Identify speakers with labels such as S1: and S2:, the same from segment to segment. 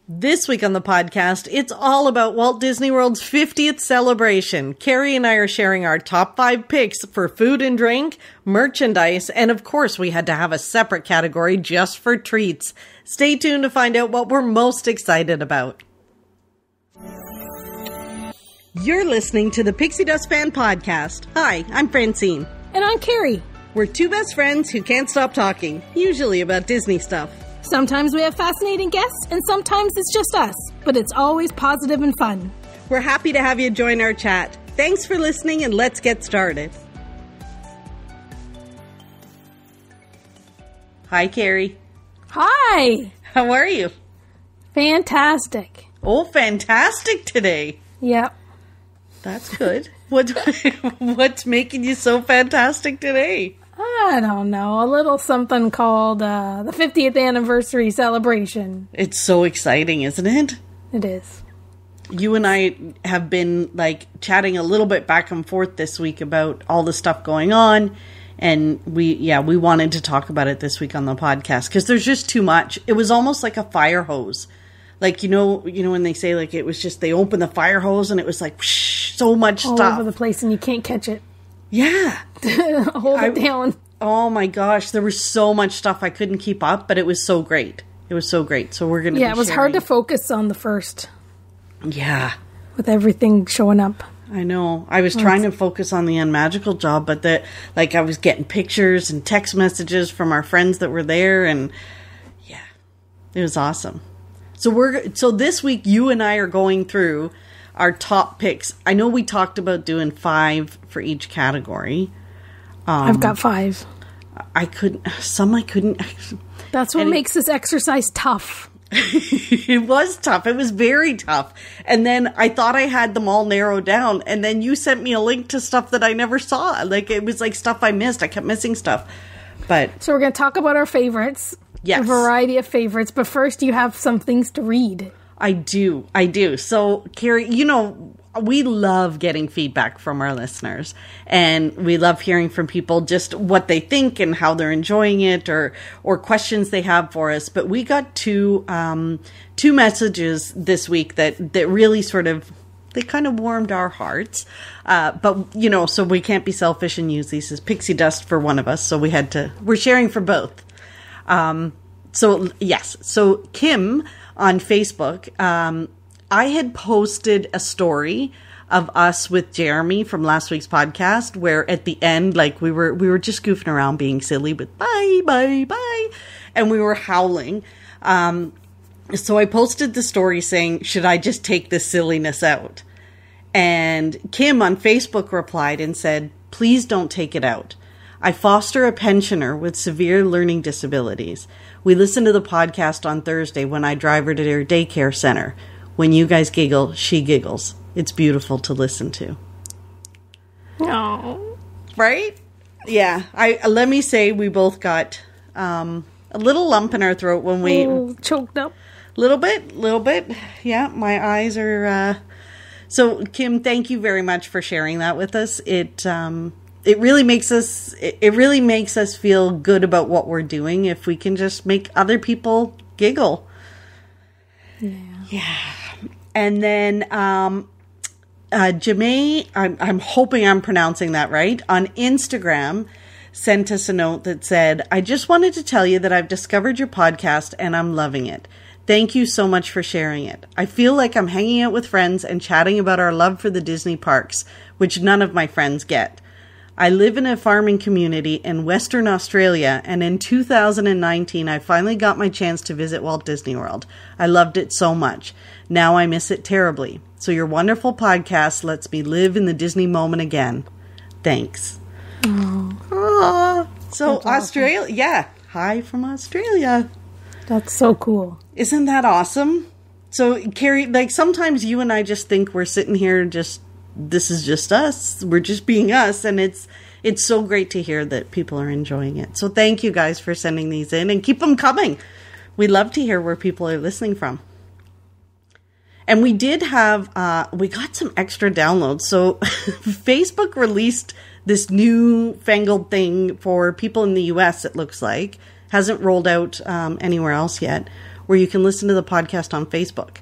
S1: This week on the podcast, it's all about Walt Disney World's 50th celebration. Carrie and I are sharing our top 5 picks for food and drink, merchandise, and of course we had to have a separate category just for treats. Stay tuned to find out what we're most excited about. You're listening to the Pixie Dust Fan Podcast. Hi, I'm Francine.
S2: And I'm Carrie.
S1: We're two best friends who can't stop talking, usually about Disney stuff.
S2: Sometimes we have fascinating guests, and sometimes it's just us, but it's always positive and fun.
S1: We're happy to have you join our chat. Thanks for listening, and let's get started. Hi, Carrie.
S2: Hi!
S1: How are you?
S2: Fantastic.
S1: Oh, fantastic today.
S2: Yep.
S1: That's good. What's making you so fantastic today?
S2: I don't know. A little something called the 50th anniversary celebration.
S1: It's so exciting, isn't it?
S2: It is.
S1: You and I have been chatting a little bit back and forth this week about all the stuff going on. And we wanted to talk about it this week on the podcast because there's just too much. It was almost like a fire hose. You know when they say it was just they opened the fire hose and it was whoosh, so much
S2: all
S1: stuff
S2: over the place and you can't catch it.
S1: Yeah.
S2: Hold it down.
S1: Oh my gosh, there was so much stuff I couldn't keep up, but it was so great. It was so great. So we're going to
S2: it was hard to focus on the first.
S1: Yeah.
S2: With everything showing up.
S1: I know. I was trying to focus on the Unmagical job, but I was getting pictures and text messages from our friends that were there, and yeah, it was awesome. So this week you and I are going through our top picks. I know we talked about doing 5 for each category.
S2: I've got 5.
S1: I couldn't.
S2: That's what makes this exercise tough.
S1: It was tough. It was very tough. And then I thought I had them all narrowed down. And then you sent me a link to stuff that I never saw. It was stuff I missed. I kept missing stuff. So
S2: we're going to talk about our favorites.
S1: Yes.
S2: A variety of favorites. But first you have some things to read.
S1: I do. So, Carrie, we love getting feedback from our listeners, and we love hearing from people just what they think and how they're enjoying it, or questions they have for us. But we got two messages this week that really they kind of warmed our hearts. But so we can't be selfish and use these as pixie dust for one of us. So we're sharing for both. So Kim on Facebook, I had posted a story of us with Jeremy from last week's podcast, where at the end, we were just goofing around being silly with bye, bye, bye, and we were howling. So I posted the story saying, should I just take this silliness out? And Kim on Facebook replied and said, please don't take it out. I foster a pensioner with severe learning disabilities. We listen to the podcast on Thursday when I drive her to her daycare center. When you guys giggle, she giggles. It's beautiful to listen to.
S2: Oh. Right?
S1: Yeah. Let me say we both got a little lump in our throat when we...
S2: choked up.
S1: Little bit. Yeah, my eyes are... So, Kim, thank you very much for sharing that with us. It really makes us feel good about what we're doing if we can just make other people giggle. Yeah. And then Jamae, I'm hoping I'm pronouncing that right, on Instagram sent us a note that said, I just wanted to tell you that I've discovered your podcast and I'm loving it. Thank you so much for sharing it. I feel like I'm hanging out with friends and chatting about our love for the Disney parks, which none of my friends get. I live in a farming community in Western Australia, and in 2019, I finally got my chance to visit Walt Disney World. I loved it so much. Now I miss it terribly. So your wonderful podcast lets me live in the Disney moment again. Thanks.
S2: Oh.
S1: So Australia, awesome. Yeah. Hi from Australia.
S2: That's so cool.
S1: Isn't that awesome? So, Carrie, sometimes you and I just think we're sitting here this is just us. We're just being us. And it's so great to hear that people are enjoying it. So thank you guys for sending these in and keep them coming. We love to hear where people are listening from. And we did have, we got some extra downloads. So Facebook released this new fangled thing for people in the US, it looks like. Hasn't rolled out anywhere else yet, or you can listen to the podcast on Facebook.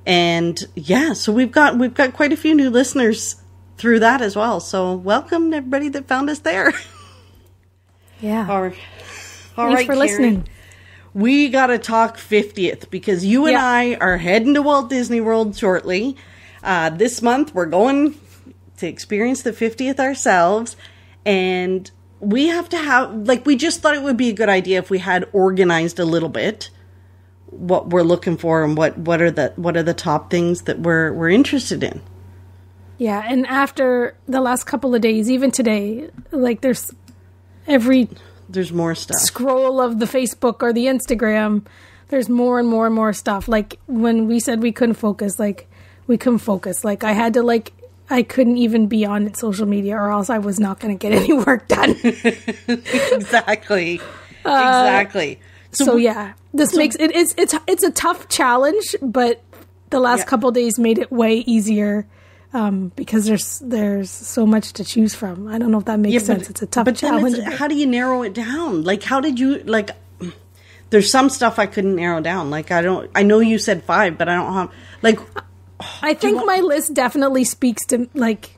S1: And yeah, so we've got quite a few new listeners through that as well. So welcome everybody that found us there.
S2: Yeah.
S1: All
S2: Thanks
S1: right,
S2: for listening.
S1: We got to talk 50th because you and I are heading to Walt Disney World shortly. This month we're going to experience the 50th ourselves, and we have to have, like, we just thought it would be a good idea if we had organized a little bit what we're looking for and what are the top things that we're interested in.
S2: Yeah, and after the last couple of days, even today, like there's
S1: more stuff.
S2: Scroll of the Facebook or the Instagram, there's more and more and more stuff. Like when we said we couldn't focus, like we couldn't focus. Like I had to, like, I couldn't even be on social media or else I was not going to get any work done.
S1: Exactly. Exactly.
S2: So yeah, makes it, it's a tough challenge, but the last couple of days made it way easier. Because there's so much to choose from. I don't know if that makes sense. It's a tough challenge.
S1: How do you narrow it down? Like, how did you, like, there's some stuff I couldn't narrow down. Like, I know you said 5, but I don't have, like.
S2: I think my list definitely speaks to, like,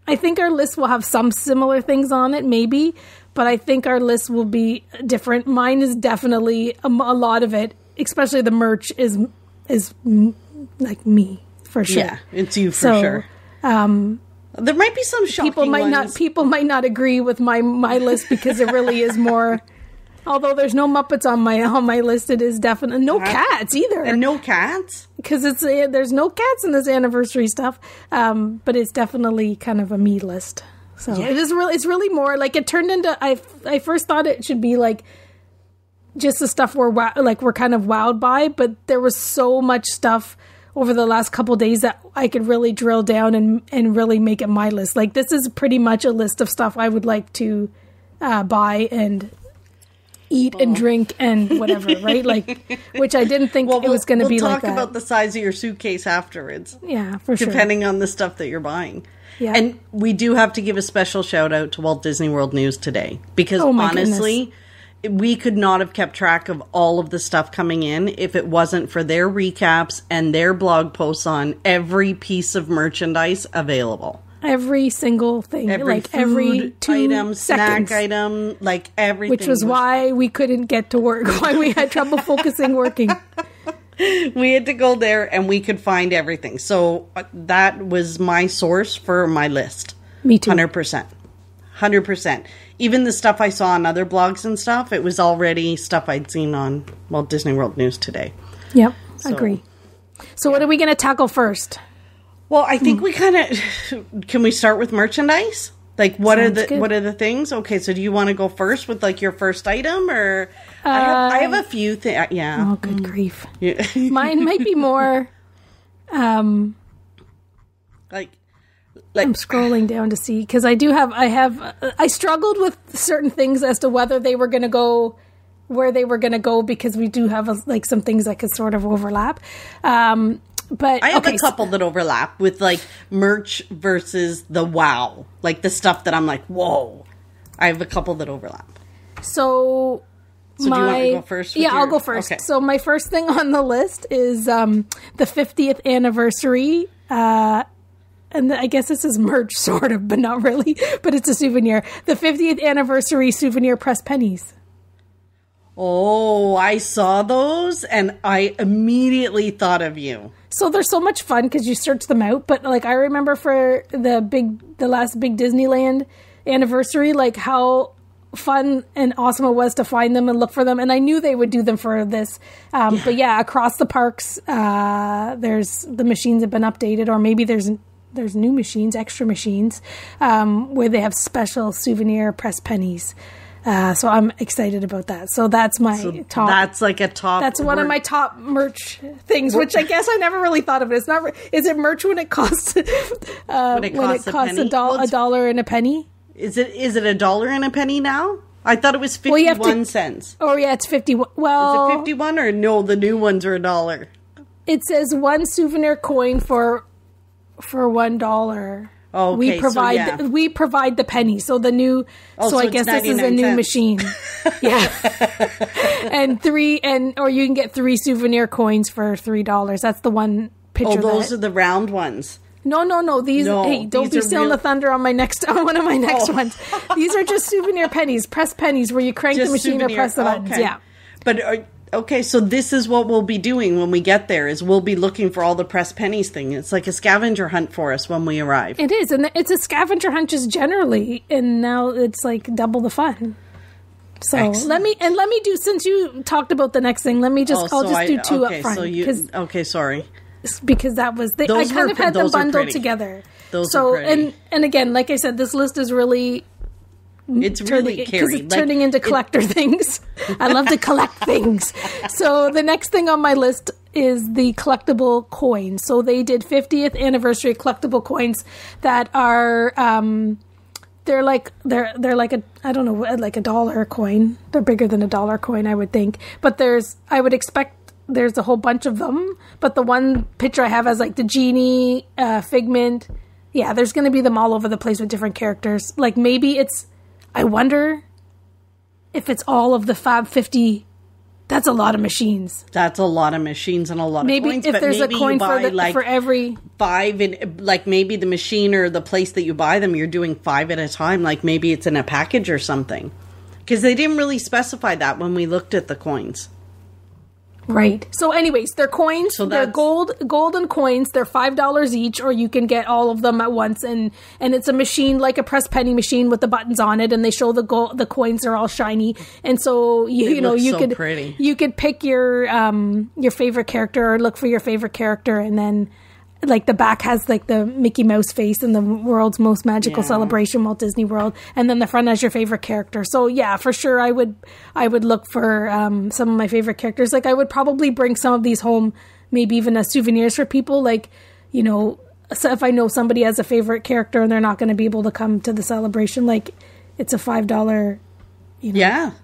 S2: I think our list will have some similar things on it, maybe, but I think our list will be different. Mine is definitely, a lot of it, especially the merch, is like me. For sure.
S1: Yeah, it's you for sure. There might be some shocking
S2: People might not agree with my list because it really is more. Although there's no Muppets on my list, it is definitely no cats either,
S1: and no cats
S2: because there's no cats in this anniversary stuff. But it's definitely kind of a me list. So it is really, it's really more like it turned into. I first thought it should be like just the stuff we're kind of wowed by, but there was so much stuff over the last couple of days that I could really drill down and really make it my list. Like, this is pretty much a list of stuff I would like to buy and eat and drink and whatever, right? Like, which I didn't think it was going to be like that.
S1: We'll talk about the size of your suitcase afterwards.
S2: Yeah, for sure.
S1: Depending on the stuff that you're buying.
S2: Yeah.
S1: And we do have to give a special shout out to Walt Disney World News today. Because honestly, goodness, we could not have kept track of all of the stuff coming in if it wasn't for their recaps and their blog posts on every piece of merchandise available.
S2: Every single thing.
S1: Every
S2: every 2
S1: item,
S2: seconds.
S1: snack item, like everything.
S2: Which was why we couldn't get to work, why we had trouble focusing working.
S1: We had to go there and we could find everything. So that was my source for my list.
S2: Me too.
S1: 100%. 100%. Even the stuff I saw on other blogs and stuff, it was already stuff I'd seen on Walt Disney World News today.
S2: Yep, agree. So what are we going to tackle first?
S1: Well, I think we kind of... Can we start with merchandise? Like, what are the things? Okay, so do you want to go first with, like, your first item? Or I have a few things. Yeah.
S2: Oh, good grief. Yeah. Mine might be more... I'm scrolling down to see, because I struggled with certain things as to whether they were going to go where they were going to go, because we do have some things that could sort of overlap. But
S1: I have a couple that overlap with, like, merch versus the wow, like the stuff that I'm like, whoa. I have a couple that overlap.
S2: So
S1: do you want to go first?
S2: I'll go first. Okay. So my first thing on the list is the 50th anniversary. And I guess this is merch, sort of, but not really. But it's a souvenir. The 50th anniversary souvenir pressed pennies.
S1: Oh, I saw those, and I immediately thought of you.
S2: So they're so much fun because you search them out. But, like, I remember for the last big Disneyland anniversary, like, how fun and awesome it was to find them and look for them. And I knew they would do them for this. But, yeah, across the parks, the machines have been updated, or maybe there's new machines, extra machines, where they have special souvenir pressed pennies. So I'm excited about that. So that's my top.
S1: That's like a top.
S2: That's one of my top merch things, which I guess I never really thought of it. It's not. Is it merch when it costs? When it costs a dollar and a penny?
S1: Is it $1 and a penny now? I thought it was 51 cents.
S2: Oh yeah, it's 51. Well,
S1: is it 51 or no? The new ones are $1.
S2: It says one souvenir coin for $1.
S1: Oh, okay.
S2: We provide the pennies. So the new. So I guess this is a new machine. Yeah. Or you can get 3 souvenir coins for $3. That's the one picture.
S1: Oh, those are the round ones.
S2: No. Hey, don't be stealing the thunder on one of my next ones. These are just souvenir pennies, pressed pennies, where you crank the machine or press the buttons.
S1: Okay.
S2: Yeah.
S1: But okay, so this is what we'll be doing when we get there. Is we'll be looking for all the pressed pennies thing. It's like a scavenger hunt for us when we arrive.
S2: It is, and it's a scavenger hunt just generally, and now it's like double the fun. So
S1: Excellent.
S2: let me do, since you talked about the next thing, I'll just do 2 up front.
S1: Sorry.
S2: Because that was I kind of had them bundled together.
S1: Those are pretty.
S2: And again, like I said, this list is really turning into collector things. I love to collect things. So the next thing on my list is the collectible coin. So they did 50th anniversary collectible coins that are they're like a, I don't know, like a dollar coin. They're bigger than a dollar coin, I would think. But I would expect there's a whole bunch of them, but the one picture I have has like the genie, Figment. Yeah, there's going to be them all over the place with different characters. Like maybe I wonder if it's all of the Fab 50. That's a lot of machines.
S1: That's a lot of machines and a lot of coins.
S2: Maybe if there's a coin for every
S1: 5, like maybe the machine or the place that you buy them, you're doing 5 at a time. Like maybe it's in a package or something. Because they didn't really specify that when we looked at the coins.
S2: Right. So anyways, they're coins. So they're golden coins. They're $5 each, or you can get all of them at once. And it's a machine, like a press penny machine with the buttons on it, and they show the coins are all shiny. And so you could pick your favorite character or look for your favorite character, and then like the back has like the Mickey Mouse face and the world's most magical celebration, Walt Disney World, and then the front has your favorite character. So yeah, for sure I would look for some of my favorite characters. Like I would probably bring some of these home, maybe even as souvenirs for people. Like, you know, so if I know somebody has a favorite character and they're not going to be able to come to the celebration, like it's a $5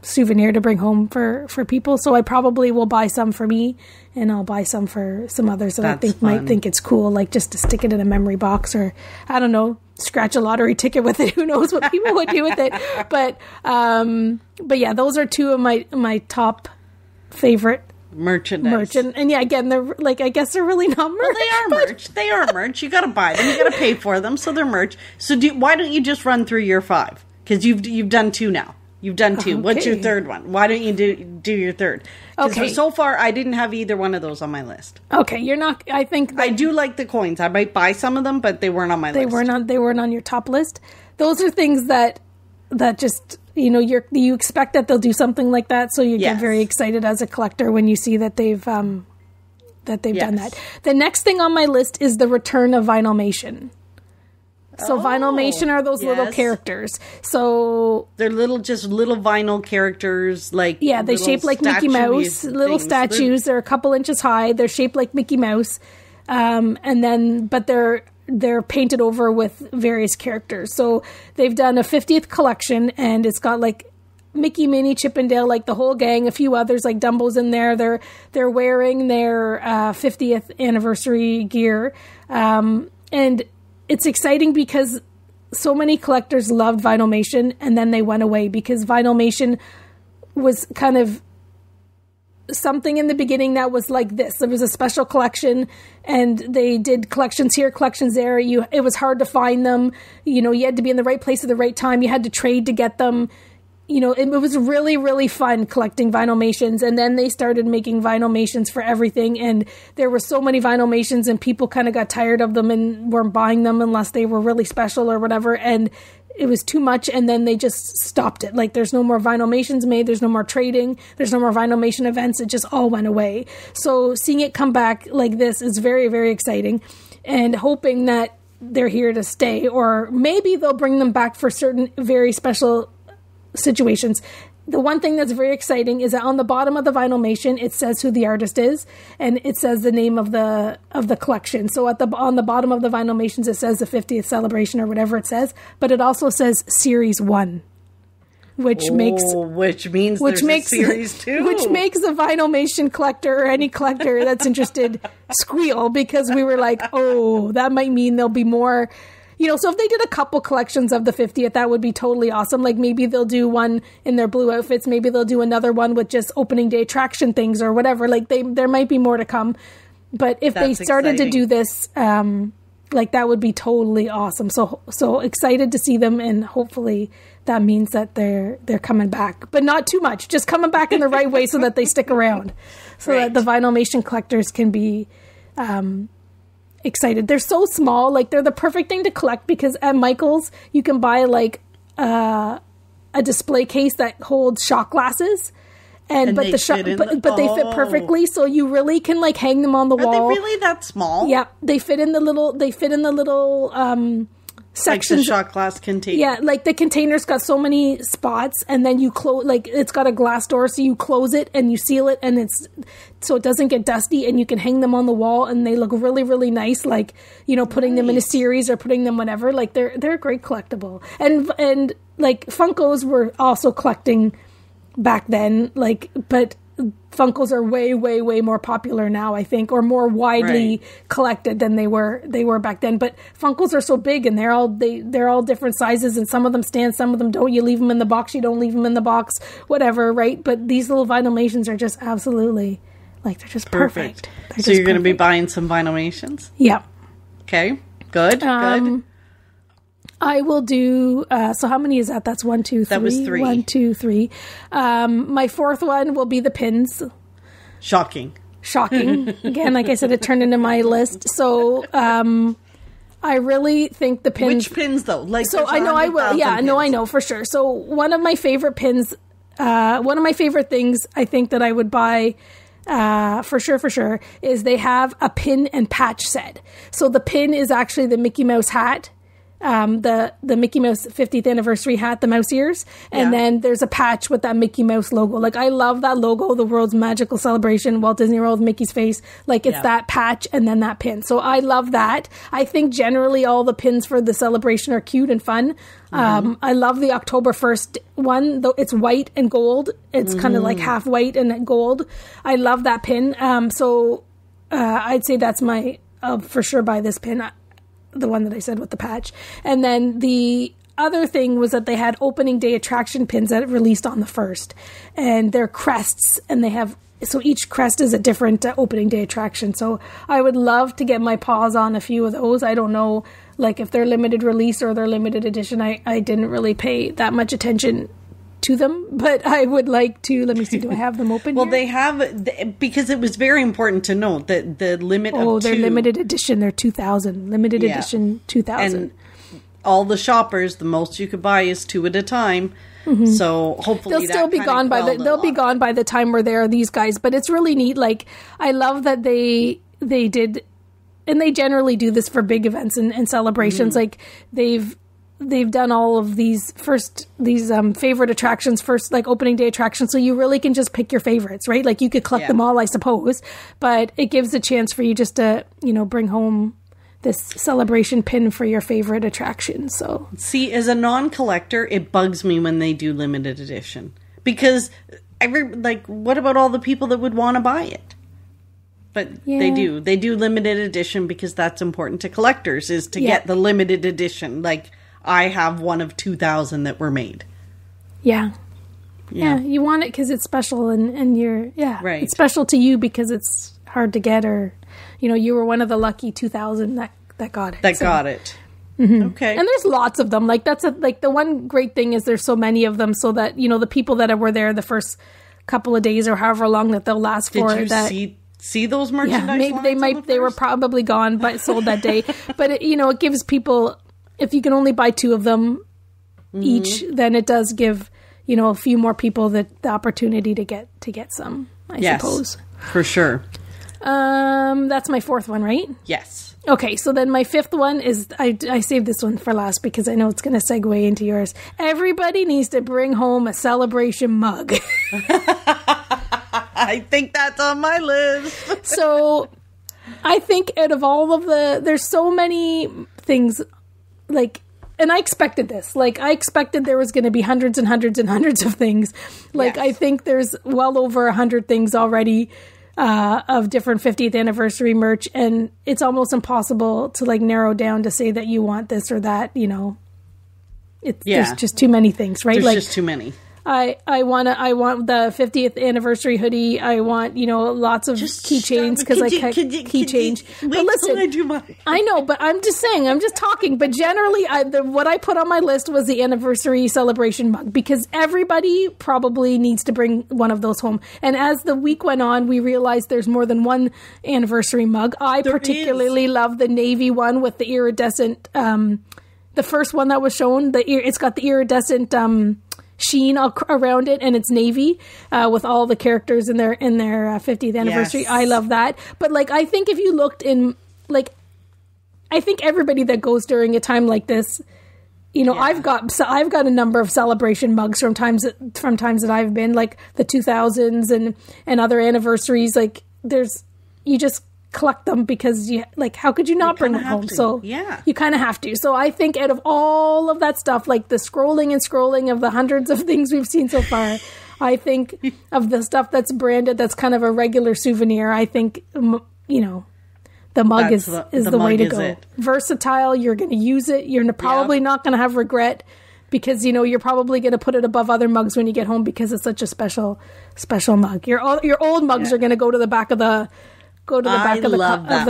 S2: souvenir to bring home for people. So I probably will buy some for me, and I'll buy some for some others that I think might think it's cool, like just to stick it in a memory box, or I don't know, scratch a lottery ticket with it. Who knows what people would do with it? But yeah, those are 2 of my top favorite
S1: merchandise.
S2: And yeah, again, they're like, I guess they're really not merch.
S1: Well, they are merch. They are merch. You got to buy them. You got to pay for them, so they're merch. So why don't you just run through your 5? Because you've done 2 now. You've done 2. Okay. What's your third one? Why don't you do your third? Okay. So far, I didn't have either one of those on my list.
S2: Okay, you're not. I think
S1: I do like the coins. I might buy some of them, but they weren't on my list.
S2: They weren't on your top list. Those are things that just, you know, you expect that they'll do something like that, so you get very excited as a collector when you see that they've done that. The next thing on my list is the return of Vinylmation. So Vinylmation are those little characters. So
S1: they're little vinyl characters, like
S2: they shape like Mickey Mouse, little statues. They're a couple inches high. They're shaped like Mickey Mouse, but they're painted over with various characters. So they've done a 50th collection, and it's got like Mickey, Minnie, Chip and Dale, like the whole gang. A few others, like Dumbo's in there. They're wearing their 50th anniversary gear, and it's exciting because so many collectors loved Vinylmation, and then they went away because Vinylmation was kind of something in the beginning that was like this. It was a special collection, and they did collections here, collections there. It was hard to find them. You know, you had to be in the right place at the right time. You had to trade to get them. You know, it was really, really fun collecting Vinylmations. And then they started making Vinylmations for everything. And there were so many Vinylmations, and people kind of got tired of them and weren't buying them unless they were really special or whatever. And it was too much. And then they just stopped it. Like, there's no more Vinylmations made. There's no more trading. There's no more Vinylmation events. It just all went away. So seeing it come back like this is very, very exciting, and hoping that they're here to stay, or maybe they'll bring them back for certain very special situations. The one thing that's very exciting is that on the bottom of the Vinylmation, it says who the artist is, and it says the name of the collection. So on the bottom of the Vinylmations, it says the 50th celebration or whatever it says, but it also says Series 1, which makes Series 2, which makes a Vinylmation collector or any collector that's interested squeal, because we were like, oh, that might mean there'll be more so if they did a couple collections of the 50th, that would be totally awesome. Like maybe they'll do one in their blue outfits. Maybe they'll do another one with just opening day attraction things or whatever. Like there might be more to come. But if they started to do this, like that would be totally awesome. So excited to see them, and hopefully that means that they're coming back, but not too much. Just coming back in the right way so that they stick around, so that the Vinylmation collectors can be excited. They're so small, like they're the perfect thing to collect, because at Michael's you can buy like a display case that holds shot glasses. But they fit perfectly, so you really can like hang them on the wall.
S1: Are they really that small?
S2: Yeah, they fit in the little sections.
S1: Like the shot glass container.
S2: Yeah, like the container's got so many spots, and then you close, like it's got a glass door, so you close it and you seal it, and so it doesn't get dusty, and you can hang them on the wall, and they look really, really nice. Like putting them in a series or putting them whatever. Like they're a great collectible, and like Funkos were also collecting back then, but Funkos are way, way, way more popular now, I think, or more widely collected than they were back then. But Funkos are so big, and they're all different sizes, and some of them stand, some of them don't. You leave them in the box, you don't leave them in the box, whatever, right? But these little Vinylmations are just absolutely, like, they're just perfect.
S1: So you're going to be buying some Vinylmations?
S2: Yeah.
S1: Okay, good, good.
S2: I will do, so how many is that? That's 1, 2, 3.
S1: That was 3.
S2: 1, 2, 3. My fourth one will be the pins.
S1: Shocking.
S2: Again, like I said, it turned into my list. So, I really think the pins.
S1: Which pins though? Like,
S2: so I know I will. Yeah, no, I know for sure. So one of my favorite pins, one of my favorite things I think that I would buy, for sure, is they have a pin and patch set. So the pin is actually the Mickey Mouse hat. The Mickey Mouse 50th anniversary hat, the mouse ears, and then there's a patch with that Mickey Mouse logo. Like, I love that logo, the world's magical celebration, Walt Disney World, Mickey's face. Like, it's that patch and then that pin. So I love that. I think generally all the pins for the celebration are cute and fun. I love the October 1st one, though it's white and gold. It's kind of like half white and gold. I love that pin. So I'd say that's my, for sure buy this pin. The one that I said with the patch. And then the other thing was that they had opening day attraction pins that released on the 1st. And they're crests, and they have, so each crest is a different opening day attraction. So I would love to get my paws on a few of those. I don't know, like, if they're limited release or they're limited edition. I didn't really pay that much attention to them, but I would like to. Let me see, do I have them open?
S1: Well,
S2: here?
S1: they have, because it was very important to note that the limit of
S2: they're limited edition. They're 2,000. Limited edition 2,000.
S1: And all the shoppers, the most you could buy is 2 at a time. So hopefully
S2: they'll still be gone be gone by the time we're there, these guys. But it's really neat. Like, I love that they did, and they generally do this for big events and celebrations. Like, they've done all of these favorite attractions first, like opening day attractions. So you really can just pick your favorites, right? Like, you could collect them all, I suppose, but it gives a chance for you just to, bring home this celebration pin for your favorite attraction. So
S1: see, as a non-collector, it bugs me when they do limited edition, because what about all the people that would want to buy it? But they do limited edition because that's important to collectors, is to get the limited edition. Like, I have one of 2,000 that were made. Yeah, you want it because it's special, and you're, right. It's special to you because it's hard to get, or, you were one of the lucky 2,000 that got it. Got it. Okay. And there's lots of them. Like, that's the one great thing is there's so many of them, so that, the people that were there the first couple of days or however long that they'll last for. Did you see those merchandise lines? They were probably gone, but sold that day. But it gives people, if you can only buy 2 of them each, then it does give, a few more people the opportunity to get some, I suppose. For sure. That's my 4th one, right? Yes. Okay, so then my 5th one is, I saved this one for last because I know it's going to segue into yours. Everybody needs to bring home a celebration mug. I think that's on my list. So I think out of all of there's so many things, like, and I expected this. Like, I expected there was going to be hundreds and hundreds and hundreds of things. Like, I think there's well over 100 things already
S2: of different 50th anniversary merch, and it's almost impossible to like narrow down to say that you want this or that. You know, there's just too many things, right?
S1: There's just too many.
S2: I want the 50th anniversary hoodie. I want, you know, lots of keychains because I keychains. But listen, I know, but I'm just saying, I'm just talking. But generally, what I put on my list was the anniversary celebration mug because everybody probably needs to bring one of those home. And as the week went on, we realized there's more than one anniversary mug. I particularly love the navy one with the iridescent. The first one that was shown, it's got the iridescent. Sheen around it, and it's navy with all the characters in their 50th anniversary. Yes. I love that. But like, I think if you looked in, like, I think everybody that goes during a time like this, you know, I've got a number of celebration mugs from times that I've been, like the 2000s and other anniversaries. Like, you just collect them because how could you not bring them home? So you kind of have to. So I think out of all of that stuff, like the scrolling of the hundreds of things we've seen so far, I think of the stuff that's branded, that's kind of a regular souvenir. I think, you know, the mug is the way to go. Versatile. You're going to use it. You're probably not going to have regret because, you know, you're probably going to put it above other mugs when you get home because it's such a special mug. Your old mugs are going to go to the back of the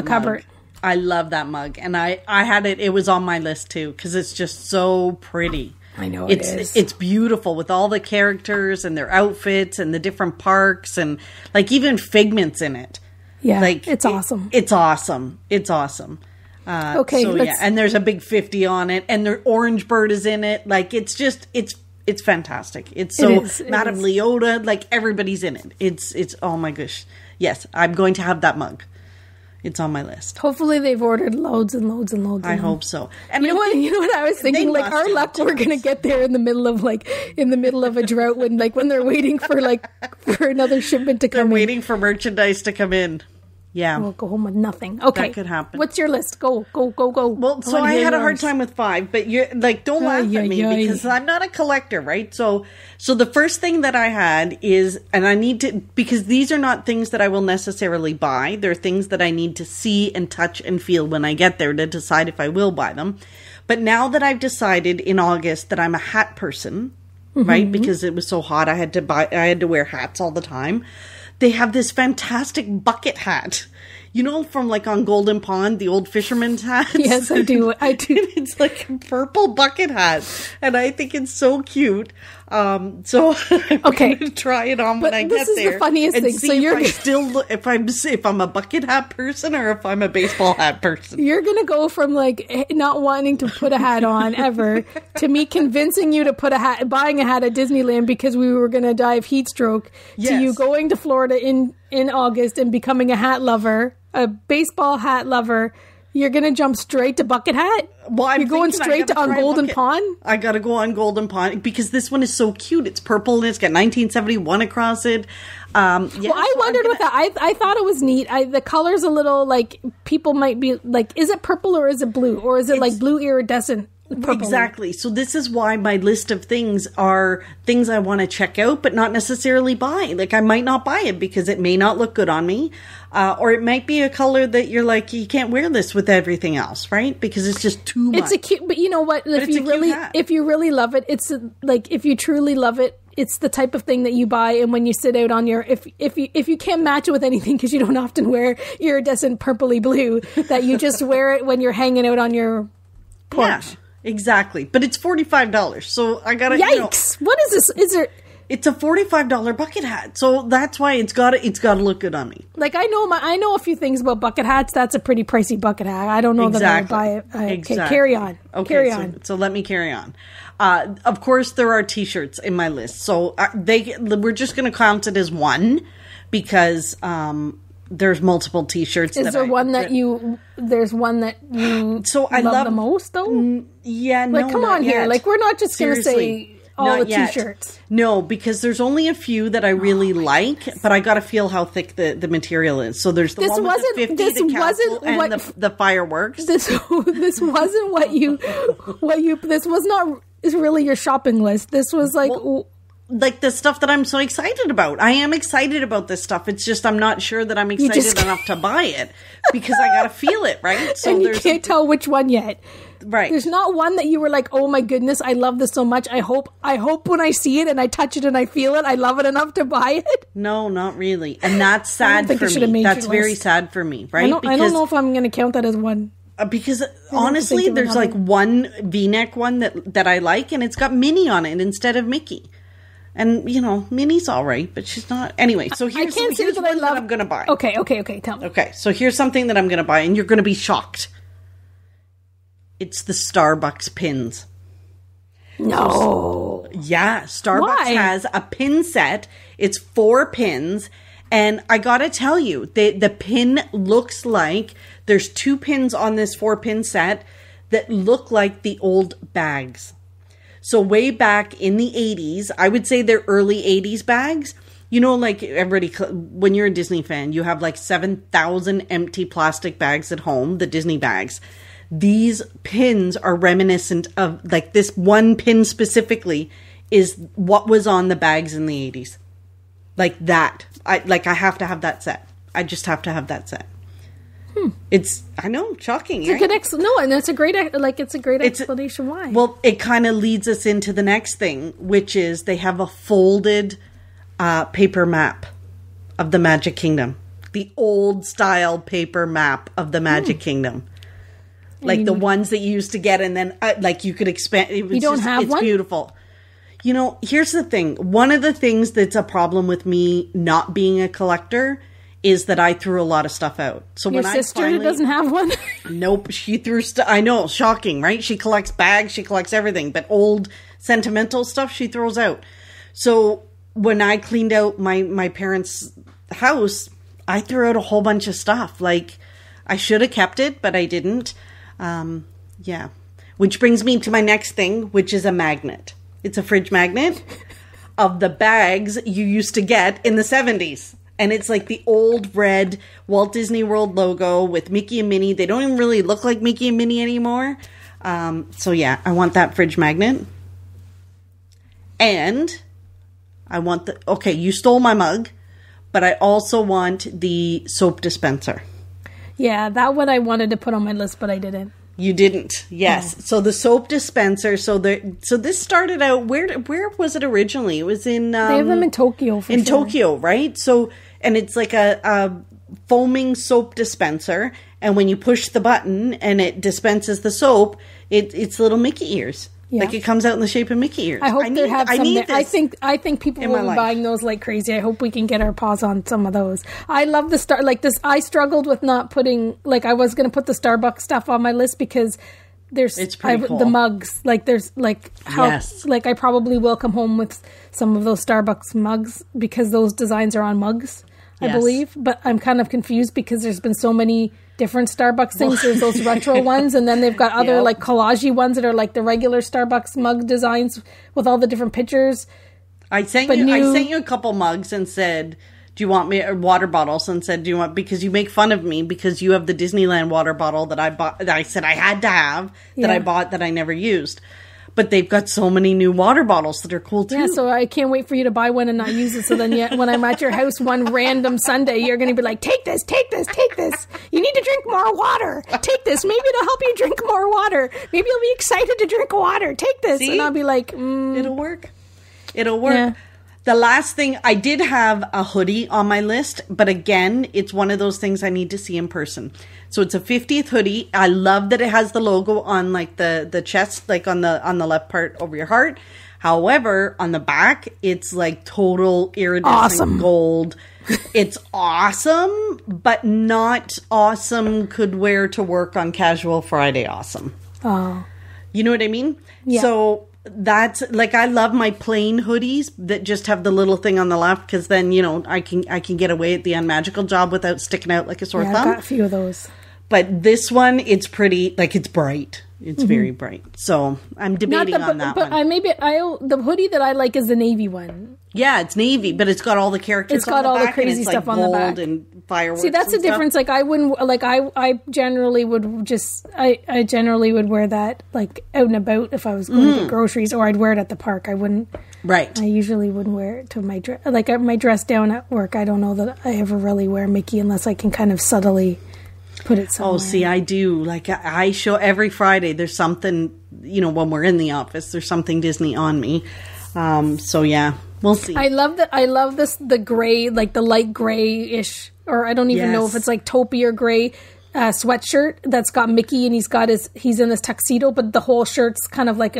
S2: cupboard.
S1: I love that mug. And I had it was on my list too, because it's just so pretty.
S2: I know it is.
S1: It's beautiful with all the characters and their outfits and the different parks and like even Figment's in it.
S2: Yeah, like it's awesome.
S1: It's awesome. It's awesome.
S2: Okay.
S1: So and there's a big 50 on it and their Orange Bird is in it. Like it's fantastic. It's so Madame Leota, like everybody's in it. It's oh my gosh. Yes, I'm going to have that mug. It's on my list.
S2: Hopefully they've ordered loads and loads and loads.
S1: I hope so. And
S2: you know what I was thinking? Like our luck, we're going to get there in the middle of a drought when they're waiting for another shipment to come in.
S1: They're waiting for merchandise to come in. Yeah.
S2: We'll go home with nothing. Okay.
S1: That could happen.
S2: What's your list? Go.
S1: Well, so I had a hard time with 5, but you're like, don't laugh at me because I'm not a collector, right? So the first thing that I had is, and I need to, because these are not things that I will necessarily buy. They're things that I need to see and touch and feel when I get there to decide if I will buy them. But now that I've decided in August that I'm a hat person, right? Because it was so hot, I had to wear hats all the time. They have this fantastic bucket hat, you know, from like on Golden Pond, the old fisherman's hats.
S2: Yes, I do.
S1: It's like a purple bucket hat, and I think it's so cute. So I'm going to try it on when I get there. This is the funniest thing. So if I'm a bucket hat person or if I'm a baseball hat person.
S2: You're going to go from like not wanting to put a hat on ever to me convincing you to buying a hat at Disneyland because we were going to die of heat stroke to you going to Florida in August and becoming a hat lover, a baseball hat lover. You're going to jump straight to bucket hat?
S1: Well,
S2: you're going straight to on Golden Pond?
S1: I got to go on Golden Pond because this one is so cute. It's purple and it's got 1971 across it.
S2: Well, I wondered with that. I thought it was neat. The color's a little like people might be like, is it purple or is it blue? Or is it like blue iridescent? Purple.
S1: Exactly. So this is why my list of things are things I want to check out, but not necessarily buy. Like I might not buy it because it may not look good on me. Or it might be a color that you're like, you can't wear this with everything else, right? Because it's just too much.
S2: It's a cute, but you know what? If you really love it, it's like, if you truly love it, it's the type of thing that you buy. And when you sit out on your, if you can't match it with anything, because you don't often wear iridescent purpley blue, that you just wear it when you're hanging out on your porch.
S1: Yeah. Exactly. But it's $45. So I gotta,
S2: yikes. What is this? Is there...
S1: It's a $45 bucket hat. So that's why it's gotta look good on me.
S2: Like I know a few things about bucket hats. That's a pretty pricey bucket hat. I don't know that I would buy it. Okay, carry on.
S1: Okay,
S2: carry on.
S1: So let me carry on. Of course there are t-shirts in my list. So we're just going to count it as one because, there's multiple t-shirts.
S2: Is there one that you so I love the most though?
S1: Yeah,
S2: like, come on here. Like, we're not just going to say all the t-shirts.
S1: No, because there's only a few that I really like, but I got to feel how thick the material is. So there's the one with the 50, the castle, and the fireworks. This
S2: wasn't what you. This was not really your shopping list. This was like.
S1: like the stuff that I'm so excited about. I am excited about this stuff. It's just I'm not sure that I'm excited enough to buy it because I got to feel it, right?
S2: So and you can't tell which one yet.
S1: Right.
S2: There's not one that you were like, oh my goodness, I love this so much. I hope when I see it and I touch it and I feel it, I love it enough to buy it.
S1: No, not really. And that's sad for me. That's very sad for me, right?
S2: I don't know if I'm going to count that as one.
S1: Because honestly, there's like one V-neck one that I like, and it's got Minnie on it instead of Mickey. And, you know, Minnie's all right, but she's not. Anyway, so here's one that I'm going to buy.
S2: Okay, tell me.
S1: Okay, so here's something that I'm going to buy, and you're going to be shocked. It's the Starbucks pins.
S2: No.
S1: Yeah, Starbucks has a pin set. It's 4 pins. And I got to tell you, the pin looks like there's 2 pins on this 4-pin set that look like the old bags. So way back in the 80s, I would say they're early 80s bags. You know, like everybody, when you're a Disney fan, you have like 7,000 empty plastic bags at home, the Disney bags. These pins are reminiscent of, like, this one pin specifically is what was on the bags in the 80s. Like that. I have to have that set. I just have to have that set. I know, shocking.
S2: It's a good and it's a great explanation why.
S1: Well, it kind of leads us into the next thing, which is they have a folded paper map of the Magic Kingdom. The old style paper map of the Magic Kingdom. Like the ones that you used to get, and then like you could expand. It's beautiful. You know, here's the thing. One of the things that's a problem with me not being a collector is that I threw a lot of stuff out. So
S2: your sister doesn't have one?
S1: Nope, she threw stuff. I know, shocking, right? She collects bags, she collects everything, but old sentimental stuff she throws out. So when I cleaned out my parents' house, I threw out a whole bunch of stuff. Like, I should have kept it, but I didn't. Yeah. Which brings me to my next thing, which is a magnet. It's a fridge magnet of the bags you used to get in the 70s. And it's like the old red Walt Disney World logo with Mickey and Minnie. They don't even really look like Mickey and Minnie anymore. So yeah, I want that fridge magnet. And I want you stole my mug, but I also want the soap dispenser.
S2: Yeah, that one I wanted to put on my list, but I didn't.
S1: You didn't, yes. So the soap dispenser. So this started out. Where was it originally? It was in.
S2: They have them in Tokyo.
S1: Tokyo, right? So, and it's like a foaming soap dispenser, and when you push the button and it dispenses the soap, it's little Mickey ears. Yeah. Like it comes out in the shape of Mickey ears.
S2: I hope they have some there. I think people will be buying those like crazy. I hope we can get our paws on some of those. I love the I struggled with not putting, like, I was going to put the Starbucks stuff on my list because it's pretty cool. The mugs, like there's like how like I probably will come home with some of those Starbucks mugs because those designs are on mugs, I believe. But I'm kind of confused because there's been so many different Starbucks things. There's those retro ones, and then they've got other like collage-y ones that are like the regular Starbucks mug designs with all the different pictures.
S1: I sent you a couple mugs and said, "Do you want me?" Or water bottles, and said, "Do you want?" Because you make fun of me because you have the Disneyland water bottle that I bought. That I said I had to have that I bought that I never used. But they've got so many new water bottles that are cool too.
S2: Yeah, so I can't wait for you to buy one and not use it. So then when I'm at your house one random Sunday, you're going to be like, take this. You need to drink more water. Take this. Maybe it'll help you drink more water. Maybe you'll be excited to drink water. Take this. See? And I'll be like,
S1: It'll work. Yeah. The last thing, I did have a hoodie on my list, but again, it's one of those things I need to see in person. So it's a 50th hoodie. I love that it has the logo on like the chest, like on the left part over your heart. However, on the back, it's like total iridescent gold. It's awesome, but not awesome could wear to work on casual Friday awesome.
S2: Oh.
S1: You know what I mean?
S2: Yeah.
S1: So that's like, I love my plain hoodies that just have the little thing on the left, because then, you know, I can get away at the unmagical job without sticking out like a sore thumb.
S2: I've got a few of those.
S1: But this one, it's pretty, like, it's bright. It's very bright. So I'm debating on that one.
S2: The hoodie that I like is the navy one.
S1: Yeah, it's navy, but it's got all the characters.
S2: It's got all the crazy stuff on the back
S1: and fireworks.
S2: See, that's the difference. Like, I wouldn't like. I generally would just. I generally would wear that like out and about if I was going to get groceries, or I'd wear it at the park. I wouldn't.
S1: Right.
S2: I usually wouldn't wear it to my dress. Like my dress down at work. I don't know that I ever really wear Mickey unless I can kind of subtly put it somewhere.
S1: Oh, see, I do. Like, I show every Friday there's something, when we're in the office, there's something Disney on me. So, yeah, we'll see.
S2: I love the gray, like the light grayish, or I don't even know if it's like taupey or gray sweatshirt that's got Mickey and he's in this tuxedo, but the whole shirt's kind of like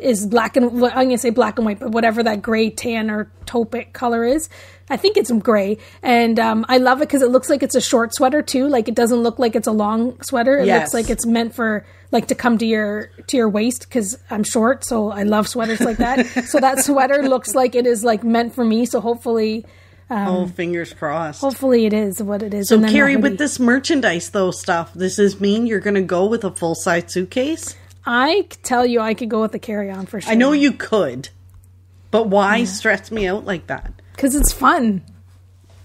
S2: is black and, I'm going to say black and white, but whatever that gray, tan, or taupe color is. I think it's gray. And I love it because it looks like it's a short sweater too. Like, it doesn't look like it's a long sweater. It looks like it's meant for, like, to come to your waist because I'm short. So I love sweaters like that. So that sweater looks like it is, like, meant for me. So hopefully...
S1: fingers crossed.
S2: Hopefully it is what it is.
S1: So, Carrie, with this merchandise, though, stuff, does this mean you're going to go with a full-size suitcase?
S2: I tell you, I could go with a carry-on for sure.
S1: I know you could, but why stress me out like that?
S2: Because it's fun.